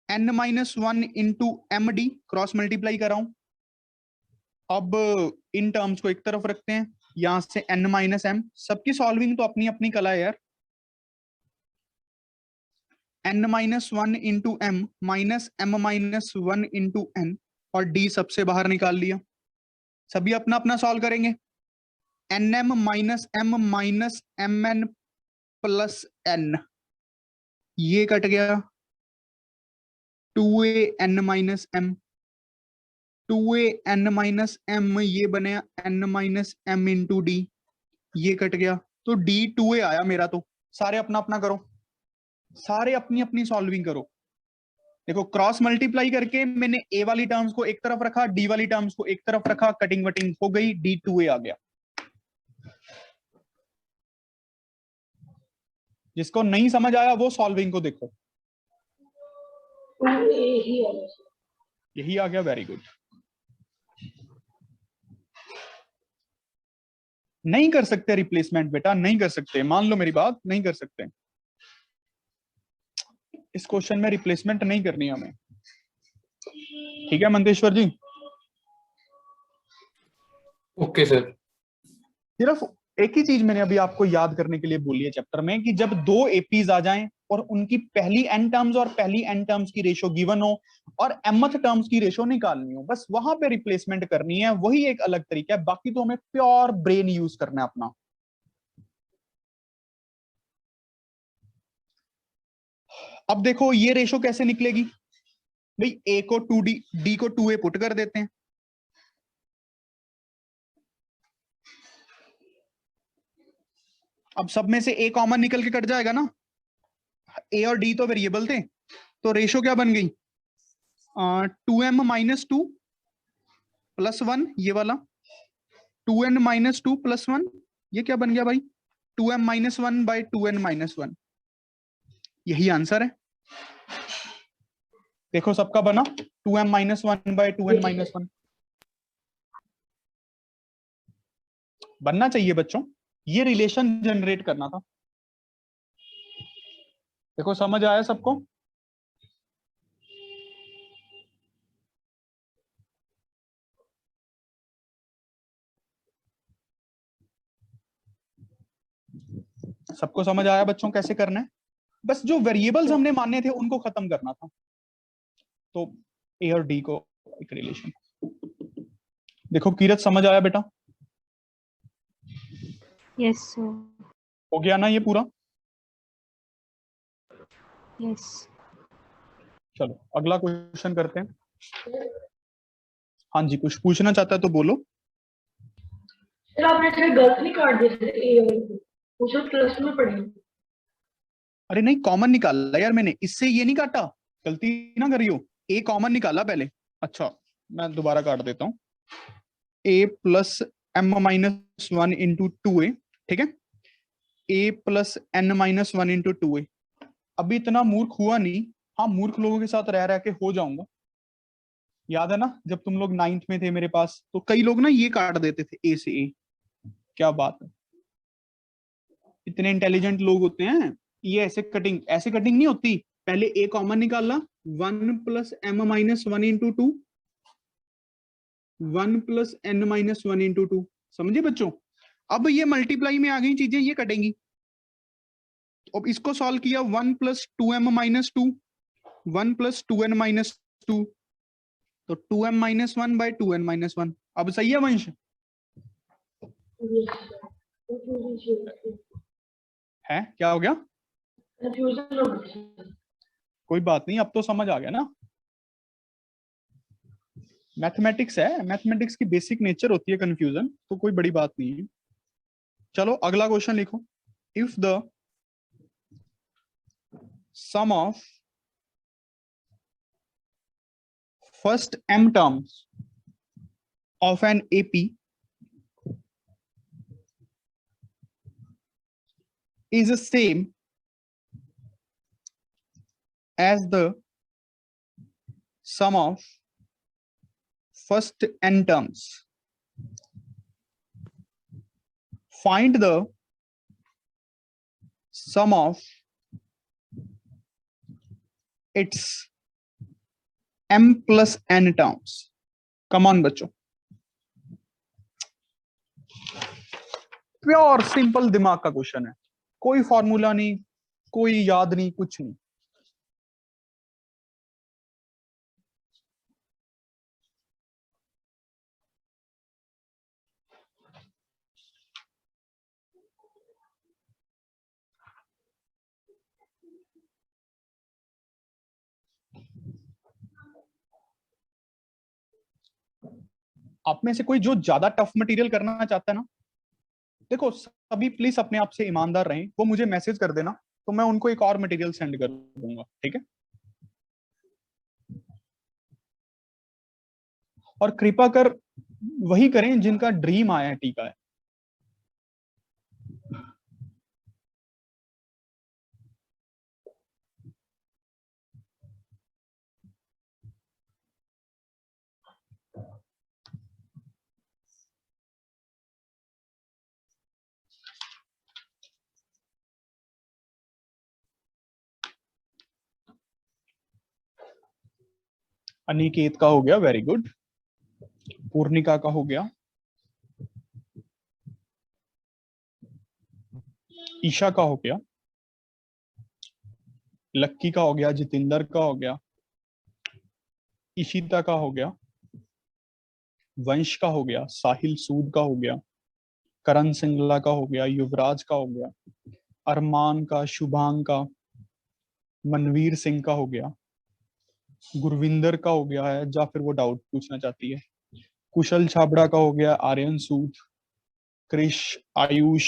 n minus 1 into m d, cross multiply कर रहा हूं। अब इन टर्म्स को एक तरफ रखते हैं, यहां से n माइनस एम, सबकी सॉल्विंग तो अपनी अपनी कला है यार। n minus 1 into m minus m minus 1 into n, और d सबसे बाहर निकाल लिया। सभी अपना अपना सॉल्व करेंगे। nm minus m minus mn plus n, ये कट गया। 2a n minus m, 2a n minus m, ये बने n minus m into D, ये कट गया। तो d 2a आया मेरा। तो सारे अपना अपना करो, सारे अपनी अपनी सॉल्विंग करो। देखो क्रॉस मल्टीप्लाई करके मैंने a वाली टर्म्स को एक तरफ रखा, d वाली टर्म्स को एक तरफ रखा, कटिंग वटिंग हो गई, d 2a आ गया। जिसको नहीं समझ आया वो सॉल्विंग को देखो, 2a ही है। यही आ गया, वेरी गुड। नहीं कर सकते रिप्लेसमेंट बेटा, नहीं कर सकते, मान लो मेरी बात, नहीं कर सकते। इस क्वेश्चन में रिप्लेसमेंट नहीं करनी हमें, ठीक है मंतेश्वर जी। Okay sir. सिर्फ एक ही चीज मैंने अभी आपको याद करने के लिए बोली है चैप्टर में, कि जब दो एपीज आ जाएं और उनकी पहली एन टर्म्स और पहली एन टर्म्स की रेशो गिवन हो और mth टर्म्स की रेशो निकालनी हो, बस वहां पे रिप्लेसमेंट करनी है, वही एक अलग तरीका है। बाकी तो हमें प्योर ब्रेन यूज करना है अपना। अब देखो ये रेशो कैसे निकलेगी भाई, ए को 2d, डी को 2a पुट कर देते हैं। अब सब में से ए कॉमन निकल के कट जाएगा ना, ए और डी तो वेरिएबल थे, तो रेशो क्या बन गई, 2m माइनस 2 प्लस 1, ये वाला 2n माइनस 2 प्लस 1, ये क्या बन गया भाई, 2m minus 1 by 2n minus 1। यही आंसर है। देखो सबका बना 2m minus 1 by 2n minus 1, बनना चाहिए बच्चों, ये रिलेशन जनरेट करना था। देखो समझ आया सबको। सबको समझ आया बच्चों कैसे करना है? बस जो वेरिएबल्स हमने माने थे उनको खत्म करना था। तो ए और डी को एक रिलेशन। देखो कीरत समझ आया बेटा? Yes, sir. हो गया ना ये पूरा? Yes. चलो अगला क्वेश्चन करते हैं। हाँ जी, कुछ पूछना चाहता है तो बोलो। सर आपने थोड़े गलत नहीं काट दिए थे ए और बी, मुझे प्लस में पढ़े। अरे नहीं, कॉमन निकाला यार मैंने, इससे ये नहीं काटा, गलती ना करियो। ए कॉमन निकाला पहले। अच्छा मैं दोबारा काट देता हूँ। A plus m minus one into two a, ठीक है। A plus n minus one into two a. अभी इतना मूर्ख हुआ नहीं, हाँ मूर्ख लोगों के साथ रह रह के हो जाऊंगा। याद है ना जब तुम लोग 9th में थे मेरे पास, तो कई लोग ना ये काट देते थे ए से ए। क्या बात है, इतने इंटेलिजेंट लोग होते हैं। ये ऐसे कटिंग नहीं होती। पहले ए कॉमन निकाला, 1 plus m minus one into two, 1 plus n minus one into two. समझे बच्चों? अब ये मल्टीप्लाई में आ गई चीजें, ये कटेंगी। अब इसको सॉल्व किया, 1 plus two m minus two, 1 plus two n minus two, तो 2m minus one by 2n minus one. अब सही है वंश? है क्या हो गया? कंफ्यूजन हो गई। कोई बात नहीं, अब तो समझ आ गया ना। मैथमेटिक्स है, मैथमेटिक्स की बेसिक नेचर होती है कंफ्यूजन, तो कोई बड़ी बात नहीं है। चलो अगला क्वेश्चन लिखो। If the sum of first m terms of an AP is the same as the sum of first n terms, find the sum of its m plus n terms. Come on बच्चों, प्योर सिंपल दिमाग का क्वेश्चन है, कोई फॉर्मूला नहीं, कोई याद नहीं, कुछ नहीं। आप में से कोई जो ज्यादा टफ मटेरियल करना चाहता है ना, देखो सभी प्लीज अपने आप से ईमानदार रहें, वो मुझे मैसेज कर देना तो मैं उनको एक और मटेरियल सेंड कर दूंगा, ठीक है। और कृपा कर वही करें जिनका ड्रीम IIT का है। अनिकेत का हो गया, वेरी गुड। पूर्णिका का हो गया, ईशा का हो गया, लक्की का हो गया, जितेंद्र का हो गया, इशिता का हो गया, वंश का हो गया, साहिल सूद का हो गया, करण सिंगला का हो गया, युवराज का हो गया, अरमान का, शुभांग का, मनवीर सिंह का हो गया, गुरविंदर का हो गया है, या फिर वो डाउट पूछना चाहती है, कुशल छाबड़ा का हो गया, आर्यन सूद, क्रिश, आयुष,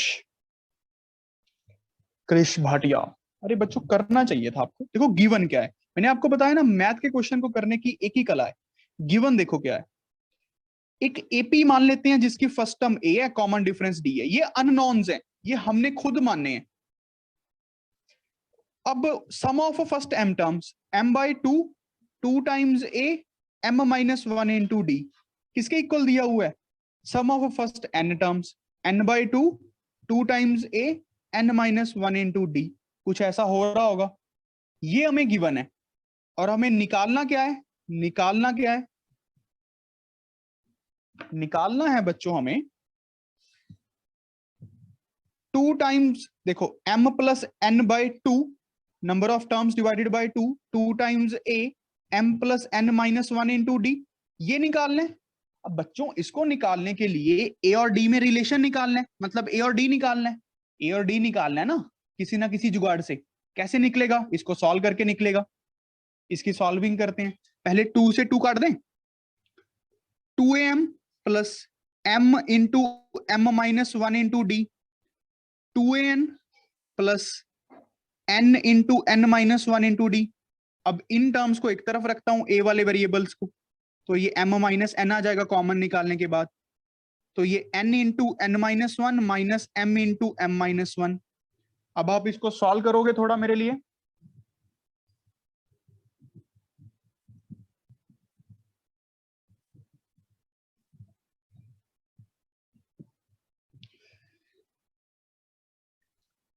क्रिश भाटिया। अरे बच्चों करना चाहिए था आपको। देखो गिवन क्या है, मैंने आपको बताया ना, मैथ के क्वेश्चन को करने की एक ही कला है। गिवन देखो क्या है, एक एपी मान लेते हैं जिसकी फर्स्ट टर्म ए है, कॉमन डिफरेंस डी है, ये अननोन्स है, ये हमने खुद माने हैं। अब sum of first m terms m by 2, 2 times a, m minus 1 into d, किसके इक्वल दिया हुआ है? Sum of first n terms n by 2, 2 times a, n minus 1 into d। कुछ ऐसा हो रहा होगा, ये हमें गिवन है। और हमें निकालना क्या है? निकालना क्या है? निकालना है बच्चों हमें 2 टाइम्स, देखो m plus n by 2, number of terms divided by 2, 2 times a, m plus n minus 1 into D, ये निकालना है। अब बच्चों इसको निकालने के लिए a और d में रिलेशन निकालना है, मतलब a और d निकालना है, a और d निकालना है ना किसी जुगाड़ से। कैसे निकलेगा, इसको सॉल्व करके निकलेगा। इसकी सॉल्विंग करते हैं, पहले 2 से 2 काट दें, 2am plus m into m minus 1 into D, 2an plus n into n minus 1 into D. अब इन टर्म्स को एक तरफ रखता हूं, a वाले वेरिएबल्स को, तो ये m माइनस n आ जाएगा कॉमन निकालने के बाद, तो ये n into n minus 1 minus m into m minus 1। अब आप इसको सॉल्व करोगे थोड़ा मेरे लिए,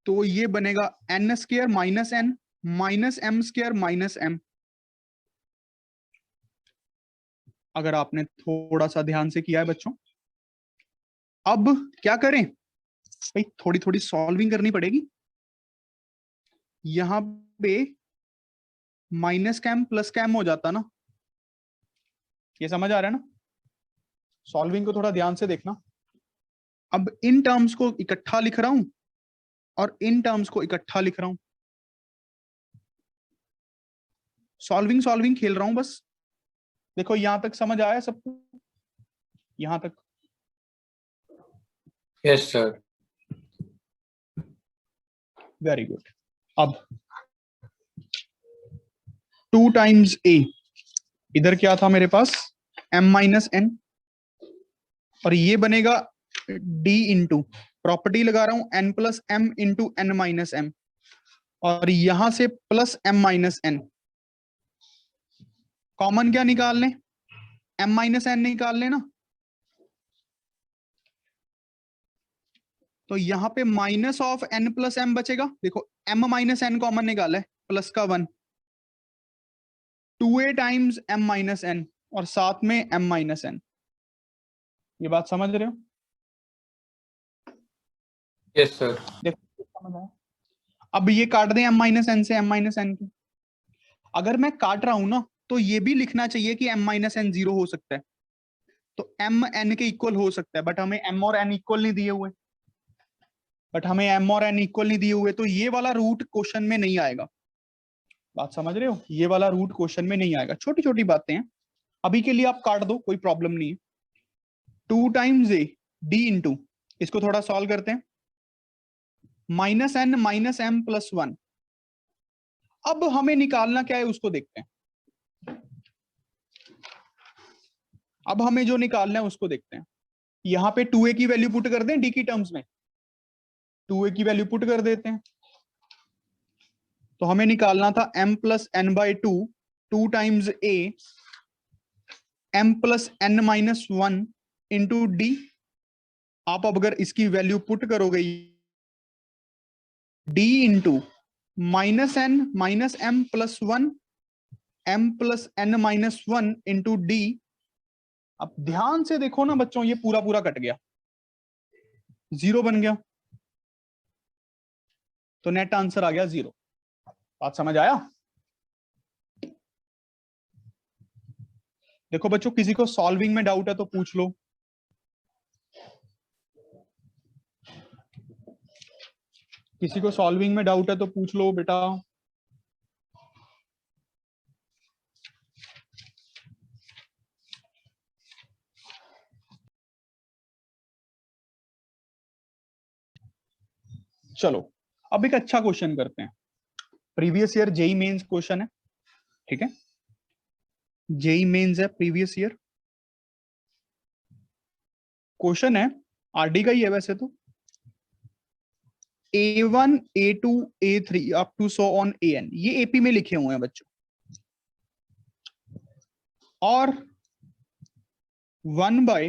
तो ये बनेगा n square minus n minus m square minus m। अगर आपने थोड़ा सा ध्यान से किया है बच्चों, अब क्या करें भाई, थोड़ी थोड़ी सॉल्विंग करनी पड़ेगी। यहां पे माइनस कैम प्लस कैम हो जाता ना, ये समझ आ रहा है ना, सॉल्विंग को थोड़ा ध्यान से देखना। अब इन टर्म्स को इकट्ठा लिख रहा हूं और इन टर्म्स को इकट्ठा लिख रहा हूं, सॉल्विंग खेल रहा हूं बस। देखो यहां तक समझ आया सबको, यहां तक? Yes sir. Very good. अब 2 टाइम्स a, इधर क्या था मेरे पास m माइनस n, और ये बनेगा d इंटू, प्रॉपर्टी लगा रहा हूं n plus m into n minus m, और यहां से plus m minus n। Common क्या निकाल लें, m माइनस n निकाल लें ना, तो यहां पे minus of n plus m बचेगा। देखो m माइनस n कॉमन निकाला है, प्लस का 1, 2a times m minus n, और साथ में m माइनस n। ये बात समझ रहे हो? Yes sir. देखो समझ आया? अब ये काट दें m माइनस n से m माइनस n की। अगर मैं काट रहा हूं ना, तो ये भी लिखना चाहिए कि m माइनस n 0 हो सकता है, तो m n के इक्वल हो सकता है, बट हमें m और n इक्वल नहीं दिए हुए, तो ये वाला रूट क्वेश्चन में नहीं आएगा। बात समझ रहे हो? ये वाला रूट क्वेश्चन में नहीं आएगा। छोटी छोटी बातें हैं, अभी के लिए आप काट दो, कोई प्रॉब्लम नहीं है। 2 टाइम्स a d इंटू, इसको थोड़ा सॉल्व करते हैं, minus n minus m plus 1। अब हमें निकालना क्या है उसको देखते हैं, अब हमें जो निकालना है उसको देखते हैं। यहां पे 2a की वैल्यू पुट कर दें d की टर्म्स में, 2a की वैल्यू पुट कर देते हैं, तो हमें निकालना था m plus n by 2, 2 times a m plus n minus 1 into D. आप अब अगर इसकी वैल्यू पुट करोगे, d into minus n minus m plus 1, m plus n minus 1 into D. अब ध्यान से देखो ना बच्चों, ये पूरा पूरा कट गया, 0 बन गया, तो नेट आंसर आ गया 0। बात समझ आया? देखो बच्चों, किसी को सॉल्विंग में डाउट है तो पूछ लो। किसी को सॉल्विंग में डाउट है तो पूछ लो बेटा। चलो अब एक अच्छा क्वेश्चन करते हैं, previous year JEE Mains question है, ठीक है, जेई मेंस है प्रीवियस ईयर क्वेश्चन है, आरडी का ही है वैसे तो। A1 A2 A3 up to so on AN, ये एपी में लिखे हुए हैं बच्चों, और 1 by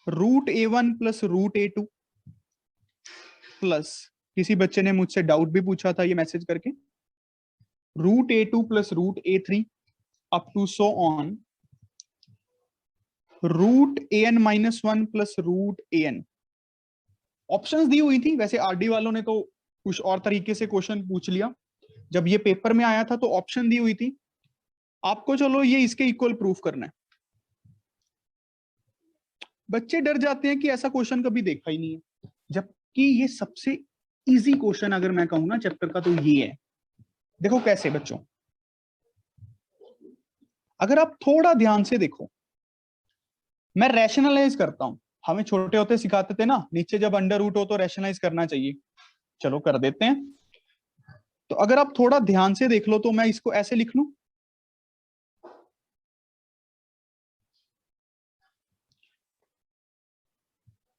root A1 plus root A2 plus, किसी बच्चे ने मुझसे डाउट भी पूछा था ये मैसेज करके, root A2 plus root A3 up to so on root AN minus 1 plus root AN। Options दी हुई थी, वैसे आरडी वालों ने तो कुछ और तरीके से क्वेश्चन पूछ लिया, जब ये पेपर में आया था तो ऑप्शन दी हुई थी आपको, चलो ये इसके इक्वल प्रूफ करना है। बच्चे डर जाते हैं कि ऐसा क्वेश्चन कभी देखा ही नहीं है, जबकि ये सबसे इजी क्वेश्चन अगर मैं कहूं ना चैप्टर का तो ये है। देखो कैसे बच्चों, अगर आप थोड़ा ध्यान से देखो, मैं रैशनलाइज करता हूं, हमें छोटे होते सिखाते थे ना, नीचे जब अंडर रूट हो तो रैशनलाइज करना चाहिए, चलो कर देते हैं। तो अगर आप थोड़ा ध्यान से देख लो तो मैं इसको ऐसे लिख लूं,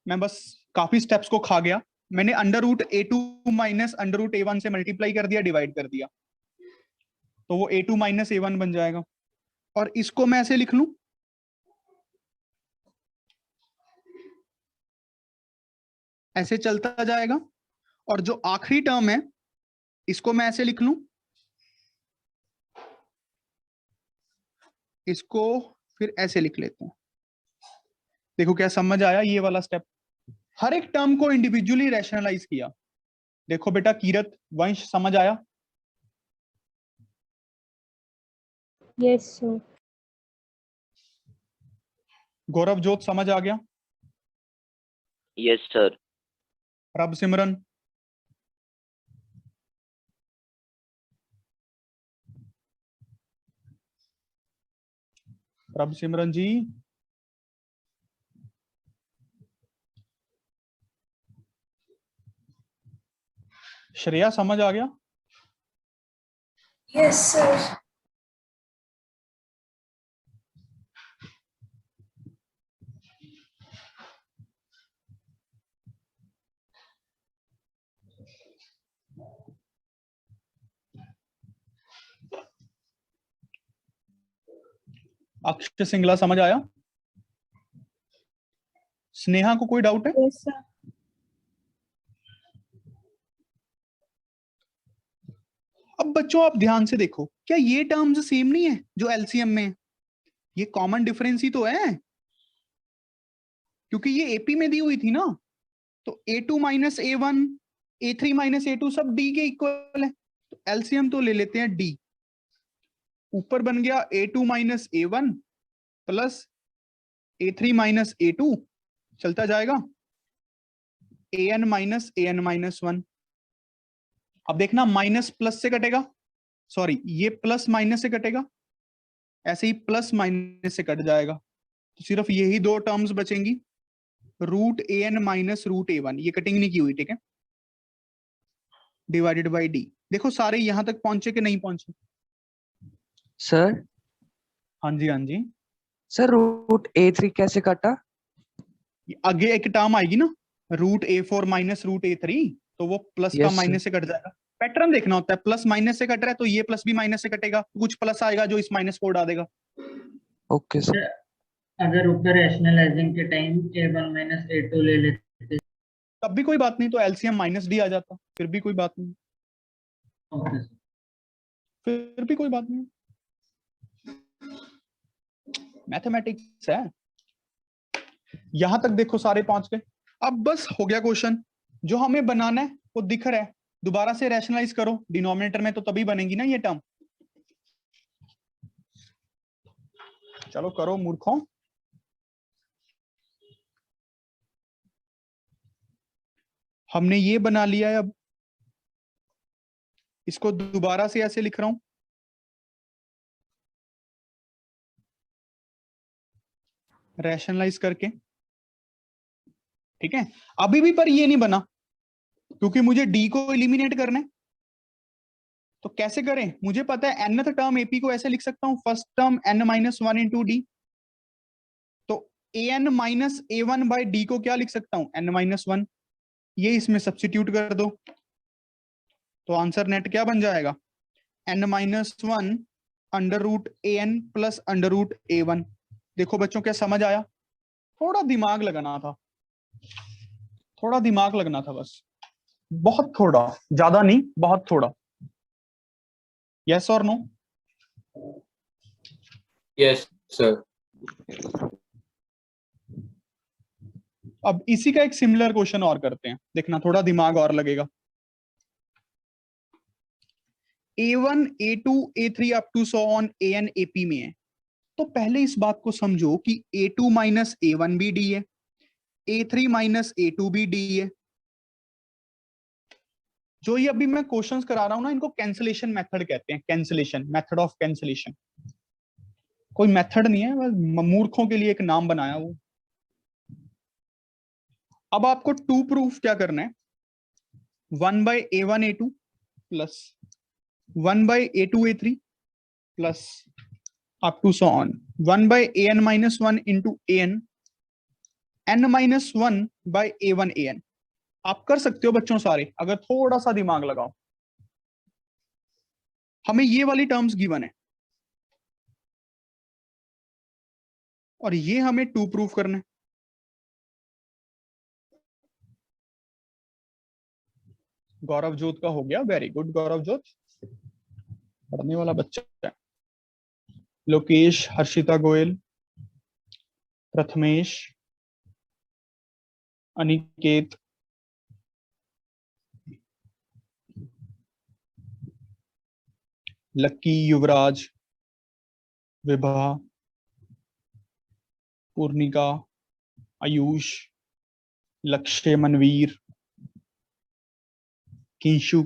मैं बस काफी स्टेप्स को खा गया, मैंने under root A2 minus under root A1 से मल्टीप्लाई कर दिया, डिवाइड कर दिया, तो वो A2 माइनस A1 बन जाएगा। और इसको मैं ऐसे लिख लूं, ऐसे चलता जाएगा। और जो आखिरी टर्म है इसको मैं ऐसे लिख लूं, इसको फिर ऐसे लिख लेते हैं। देखो क्या समझ आया ये वाला स्टेप, हर एक टर्म को इंडिविजुअली रैशनलाइज किया। देखो बेटा कीरत वंश समझ आया? Yes, sir. गौरव जोत समझ आ गया? Yes sir. प्रभ सिमरन? प्रभ सिमरन जी? श्रेया समझ आ गया? Yes sir. अक्षय सिंगला समझ आया? स्नेहा को कोई डाउट है? Yes, sir. अब बच्चों आप ध्यान से देखो, क्या ये टर्म्स सेम नहीं है जो एलसीएम में है? ये कॉमन डिफरेंस ही तो है, क्योंकि ये एपी में दी हुई थी ना, तो A2 minus A1, A3 minus A2 सब D के इक्वल है, तो एलसीएम तो ले लेते हैं D। ऊपर बन गया A2 minus A1 plus A3 minus A2, चलता जाएगा AN माइनस AN माइनस 1। अब देखना माइनस प्लस से कटेगा, सॉरी ये प्लस माइनस से कटेगा, ऐसे ही प्लस माइनस से कट जाएगा, तो सिर्फ यही दो टर्म्स बचेंगी, root AN minus root A1, ये कटिंग नहीं की हुई, ठीक है, डिवाइडेड बाई D। देखो सारे यहां तक पहुंचे कि नहीं पहुंचे? सर हाँ जी हाँ जी। सर रूट A3 कैसे काटा? आगे एक टर्म आएगी ना, root A4 minus root A3, तो वो प्लस का Yes, माइनस से कट जाएगा। पैटर्न देखना होता है, प्लस माइनस से कट रहा है तो ये प्लस भी माइनस से कटेगा, कुछ प्लस आएगा जो इस माइनस को उड़ा देगा। Okay sir. अगर ऊपर रैशनलाइजिंग के टाइम A1 माइनस A2 ले लेते तब भी कोई बात नहीं, तो एलसीएम माइनस D आ जाता, फिर भी कोई बात नहीं, ओके सर। फिर भी कोई बात नहीं, मैथमेटिक्स है। यहां तक देखो सारे पहुंच गए। अब बस हो गया क्वेश्चन, जो हमें बनाना है वो दिख रहा है, दोबारा से रैशनलाइज करो डिनोमिनेटर में, तो तभी बनेगी ना ये टर्म। चलो करो मूर्खों। हमने ये बना लिया है, अब इसको दोबारा से ऐसे लिख रहा हूं, रैशनलाइज करके, ठीक है। अभी भी पर ये नहीं बना, क्योंकि मुझे D को एलिमिनेट करना है, तो कैसे करें? मुझे पता है nth टर्म AP को ऐसे लिख सकता हूं, first term n minus 1 into D, तो AN minus A1 by D को क्या लिख सकता हूं, n माइनस 1, ये इसमें सब्स्टिट्यूट कर दो, तो आंसर नेट क्या बन जाएगा, n minus 1 under root AN plus under root A1। देखो बच्चों क्या समझ आया? थोड़ा दिमाग लगाना था, थोड़ा दिमाग लगना था बस, बहुत थोड़ा, ज्यादा नहीं, बहुत थोड़ा। यस और नो? Yes, sir. अब इसी का एक सिमिलर क्वेश्चन और करते हैं, देखना थोड़ा दिमाग और लगेगा। A1 A2 A3 up to so on AN AP में है, तो पहले इस बात को समझो कि A2 माइनस A1 भी D है, A3 माइनस A2 भी D है। जो ये अभी मैं क्वेश्चंस करा रहा हूं ना, इनको कैंसलेशन मेथड कहते हैं, कैंसलेशन मेथड ऑफ कैंसलेशन। कोई मेथड नहीं है, मूर्खों के लिए एक नाम बनाया वो। अब आपको टू प्रूफ क्या करना है, 1/A1 A2 plus 1/A2 A3 plus up to so on 1/AN minus 1 into AN N minus 1/A1 AN। आप कर सकते हो बच्चों सारे, अगर थोड़ा सा दिमाग लगाओ। हमें ये वाली टर्म्स गिवन है और ये हमें टू प्रूफ करना है। गौरव जोत का हो गया, वेरी गुड गौरव जोत, पढ़ने वाला बच्चा है। लोकेश, हर्षिता गोयल, प्रथमेश, अनिकेत, लक्की, युवराज, विभा, पूर्णिका, आयुष, लक्ष्य, मनवीर, किंशु,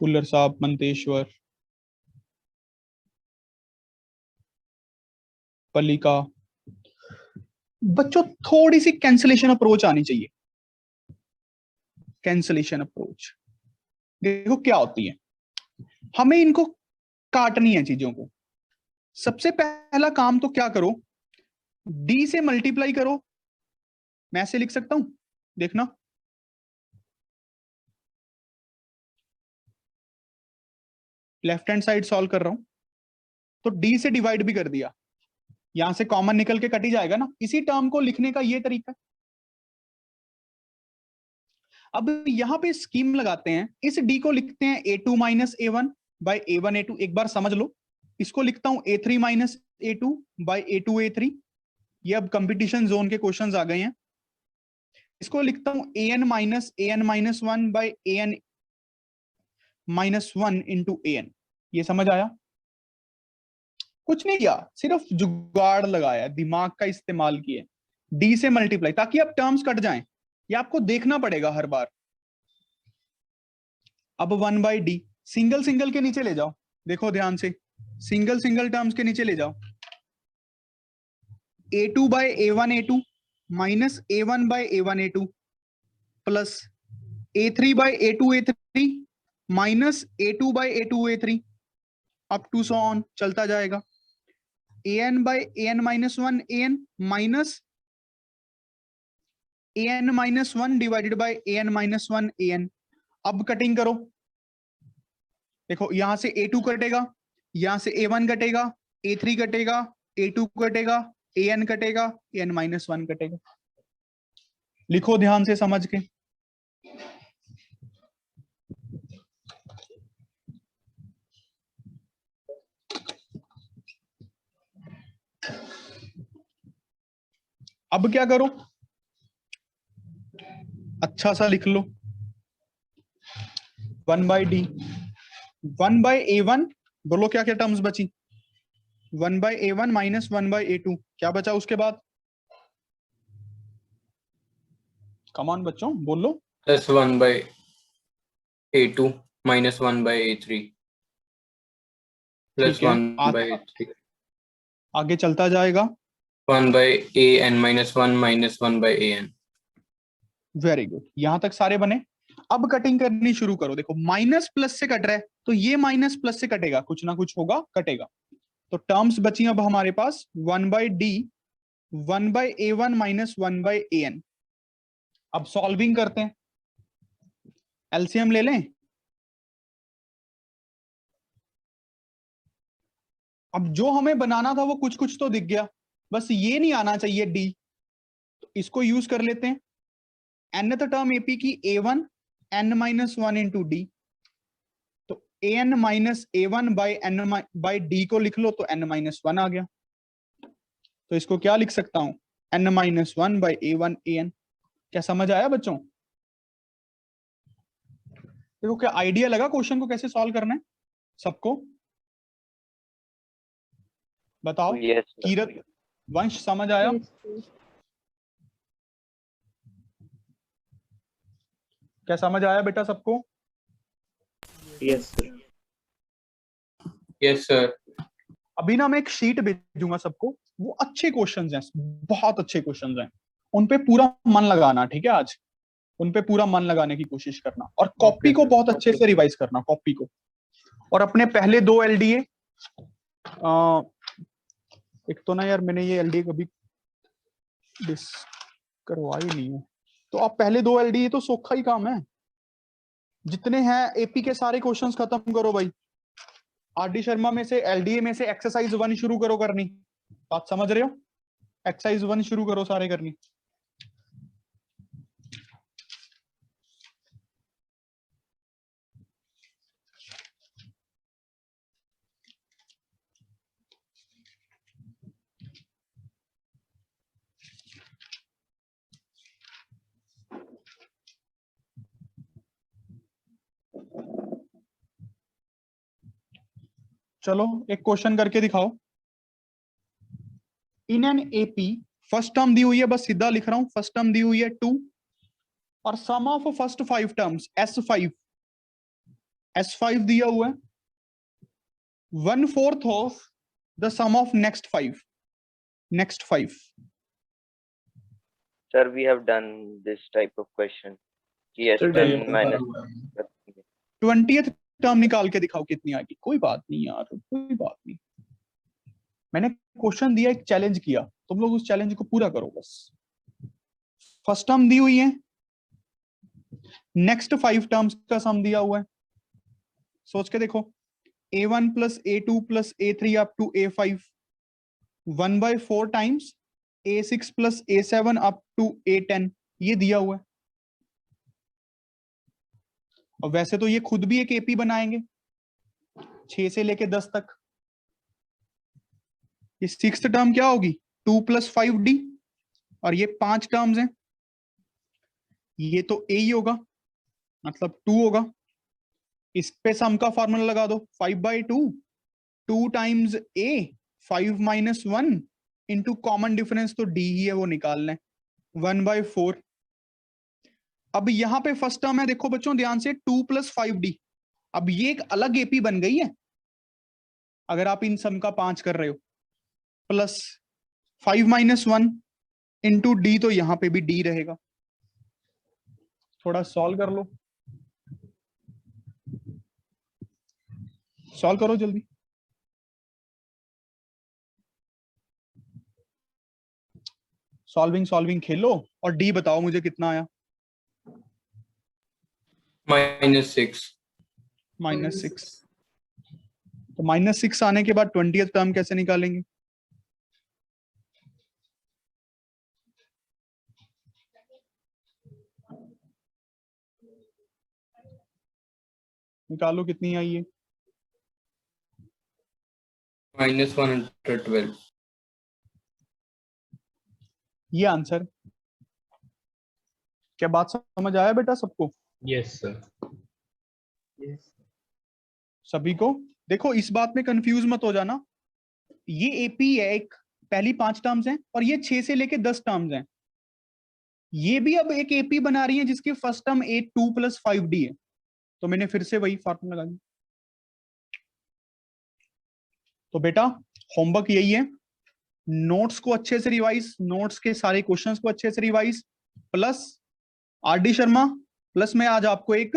पुल्लर साहब, मंतेश्वर, पलिका। बच्चों थोड़ी सी कैंसलेशन अप्रोच आनी चाहिए। कैंसलेशन अप्रोच देखो क्या होती है, हमें इनको काटनी है चीजों को। सबसे पहला काम तो क्या करो, डी से मल्टीप्लाई करो। मैं ऐसे लिख सकता हूं, देखना लेफ्ट हैंड साइड सॉल्व कर रहा हूं तो डी से डिवाइड भी कर दिया, यहां से कॉमन निकल के कट ही जाएगा ना। इसी टर्म को लिखने का ये तरीका है। अब यहां पे स्कीम लगाते हैं, इस डी को लिखते हैं A2 minus A1 by A1 A2। एक बार समझ लो, इसको लिखता हूं A3 minus A2 by A2 A3। ये अब कंपटीशन जोन के क्वेश्चंस आ गए हैं। इसको लिखता हूं AN minus 1 by AN minus 1 into AN। ये समझ आया? कुछ नहीं किया, सिर्फ जुगाड़ लगाया, दिमाग का इस्तेमाल किया, डी से मल्टीप्लाई, ताकि अब टर्म्स कट जाएं। ये आपको देखना पड़ेगा हर बार। अब 1/D सिंगल सिंगल के नीचे ले जाओ, देखो ध्यान से, सिंगल सिंगल टर्म्स के नीचे ले जाओ। A2/A1 A2 minus A1/A1 A2 plus A3/A2 A3 minus A2/A2 A3 up to so on चलता जाएगा। AN/AN minus 1 AN minus AN minus 1 divided by AN minus 1 AN। अब कटिंग करो, देखो यहां से A2 कटेगा, यहां से A1 कटेगा, A3 कटेगा, A2 कटेगा, AN कटेगा, AN माइनस 1 कटेगा। लिखो ध्यान से समझ के। अब क्या करो, अच्छा सा लिख लो 1/D 1/A1। बोलो क्या क्या टर्म्स बची, 1/A1 माइनस 1/A2, क्या बचा उसके बाद? कमान बच्चों बोलो। Plus 1/A2 minus 1/A3 plus ठीक है, 1/A3 आगे चलता जाएगा। 1/AN minus 1 minus 1/AN। Very good, यहां तक सारे बने। अब कटिंग करनी शुरू करो। देखो माइनस प्लस से कट रहा है, तो ये माइनस प्लस से कटेगा, कुछ ना कुछ होगा, कटेगा। तो टर्म्स बची अब हमारे पास 1/D 1/A1 माइनस 1/AN। अब सॉल्विंग करते हैं, एलसीएम ले लें। अब जो हमें बनाना था वो कुछ कुछ तो दिख गया, बस ये नहीं आना चाहिए डी, तो इसको यूज कर लेते हैं। nth टर्म एपी की A1 n minus 1 into D, तो AN minus A1 by n by D को लिख लो, तो n माइनस 1 आ गया। तो इसको क्या लिख सकता हूं, n-1 by a1 an। क्या समझ आया बच्चों? देखो क्या आइडिया लगा क्वेश्चन को कैसे सॉल्व करना है सबको? बताओ। Yes, sir. कीरत, वंश समझ आया? Yes, sir. क्या समझ आया बेटा सबको? Yes, sir. अभी ना मैं एक शीट भेजूंगा सबको, वो अच्छे क्वेश्चंस हैं, बहुत अच्छे क्वेश्चंस हैं, उन पे पूरा मन लगाना, ठीक है? आज उन पे पूरा मन लगाने की कोशिश करना, और कॉपी को बहुत अच्छे से रिवाइज करना, कॉपी को। और अपने पहले 2 LDA, एक तो ना यार मैंने ये LDA कभी डिस करवा ही नहीं है, तो आप पहले 2 LDA तो सोखा ही काम है, जितने हैं एपी के सारे क्वेश्चंस खत्म करो भाई। RD शर्मा में से LDA में से एक्सरसाइज 1 शुरू करो करनी, बात समझ रहे हो? एक्सरसाइज 1 शुरू करो सारे करनी। चलो एक क्वेश्चन करके दिखाओ। In an AP, first term दी हुई है, बस सीधा लिख रहा हूं, फर्स्ट टर्म दी हुई है 2, और सम ऑफ फर्स्ट 5 टर्म्स S5 दिया हुआ है, 1/4 of the sum of next 5। Sir, we have done this type of question. Yes, Sir, 10 minus 20th term निकाल के दिखाओ कितनी आएगी। कोई बात नहीं यार, कोई बात नहीं, मैंने क्वेश्चन दिया, एक चैलेंज किया, तुम लोग उस चैलेंज को पूरा करो बस। फर्स्ट टर्म दी हुई है, नेक्स्ट 5 टर्म्स का सम दिया हुआ है, सोच के देखो। A1 plus A2 plus A3 up to A5, 1/4 times A6 plus A7 up to A10, ये दिया हुआ है। और वैसे तो ये खुद भी एक एपी बनाएंगे 6 से लेके 10 तक। ये 6th टर्म क्या होगी? 2 + 5D, और ये 5 टर्म्स हैं, ये तो A ही होगा, मतलब 2 होगा। इस पे सम का फॉर्मूला लगा दो, 5/2, 2 times A, 5 - 1 into common difference तो D ही है, वो निकालना है, 1/4। अब यहाँ पे फर्स्ट टर्म है, देखो बच्चों ध्यान से, 2 + 5D। अब ये एक अलग एपी बन गई है अगर आप इन सम का 5 कर रहे हो, प्लस 5 - 1 इंटू D, तो यहाँ पे भी D रहेगा। थोड़ा सॉल्व कर लो, सॉल्व करो जल्दी। सॉल्विंग खेलो, और D बताओ मुझे कितना आया? -6. -6। तो -6 आने के बाद 20th टर्म कैसे निकालेंगे? निकालो कितनी आई है? -112. ये आंसर। क्या बात समझ आया बेटा सबको? Yes, sir. सभी को? देखो इस बात में कंफ्यूज मत हो जाना, ये एपी है एक, पहली 5 टर्म्स हैं, और ये 6 से लेके 10 टर्म्स हैं। ये भी अब एक एपी बना रही है जिसकी फर्स्ट टर्म A2 + 5D है, तो मैंने फिर से वही फॉर्मूला लगा दिया। तो बेटा होमवर्क यही है, नोट्स को अच्छे से रिवाइज, नोट्स के सारे क्वेश्चंस को अच्छे से revise, plus RD Sharma, plus मैं आज आपको एक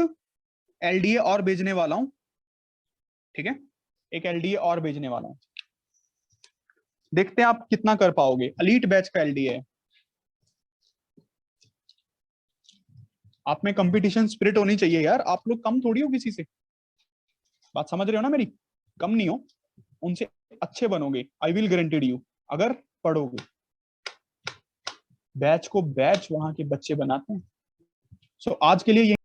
LDA और भेजने वाला हूं, ठीक है? एक LDA और भेजने वाला हूं, देखते हैं आप कितना कर पाओगे। एलीट बैच का LDA है, आप में कंपटीशन स्पिरिट होनी चाहिए यार, आप लोग कम थोड़ी हो किसी से, बात समझ रहे हो ना मेरी? कम नहीं हो, उनसे अच्छे बनोगे, आई विल गारंटेड यू, अगर पढ़ोगे। बैच को बैच वहां के बच्चे बनाते हैं। सो आज के लिए ये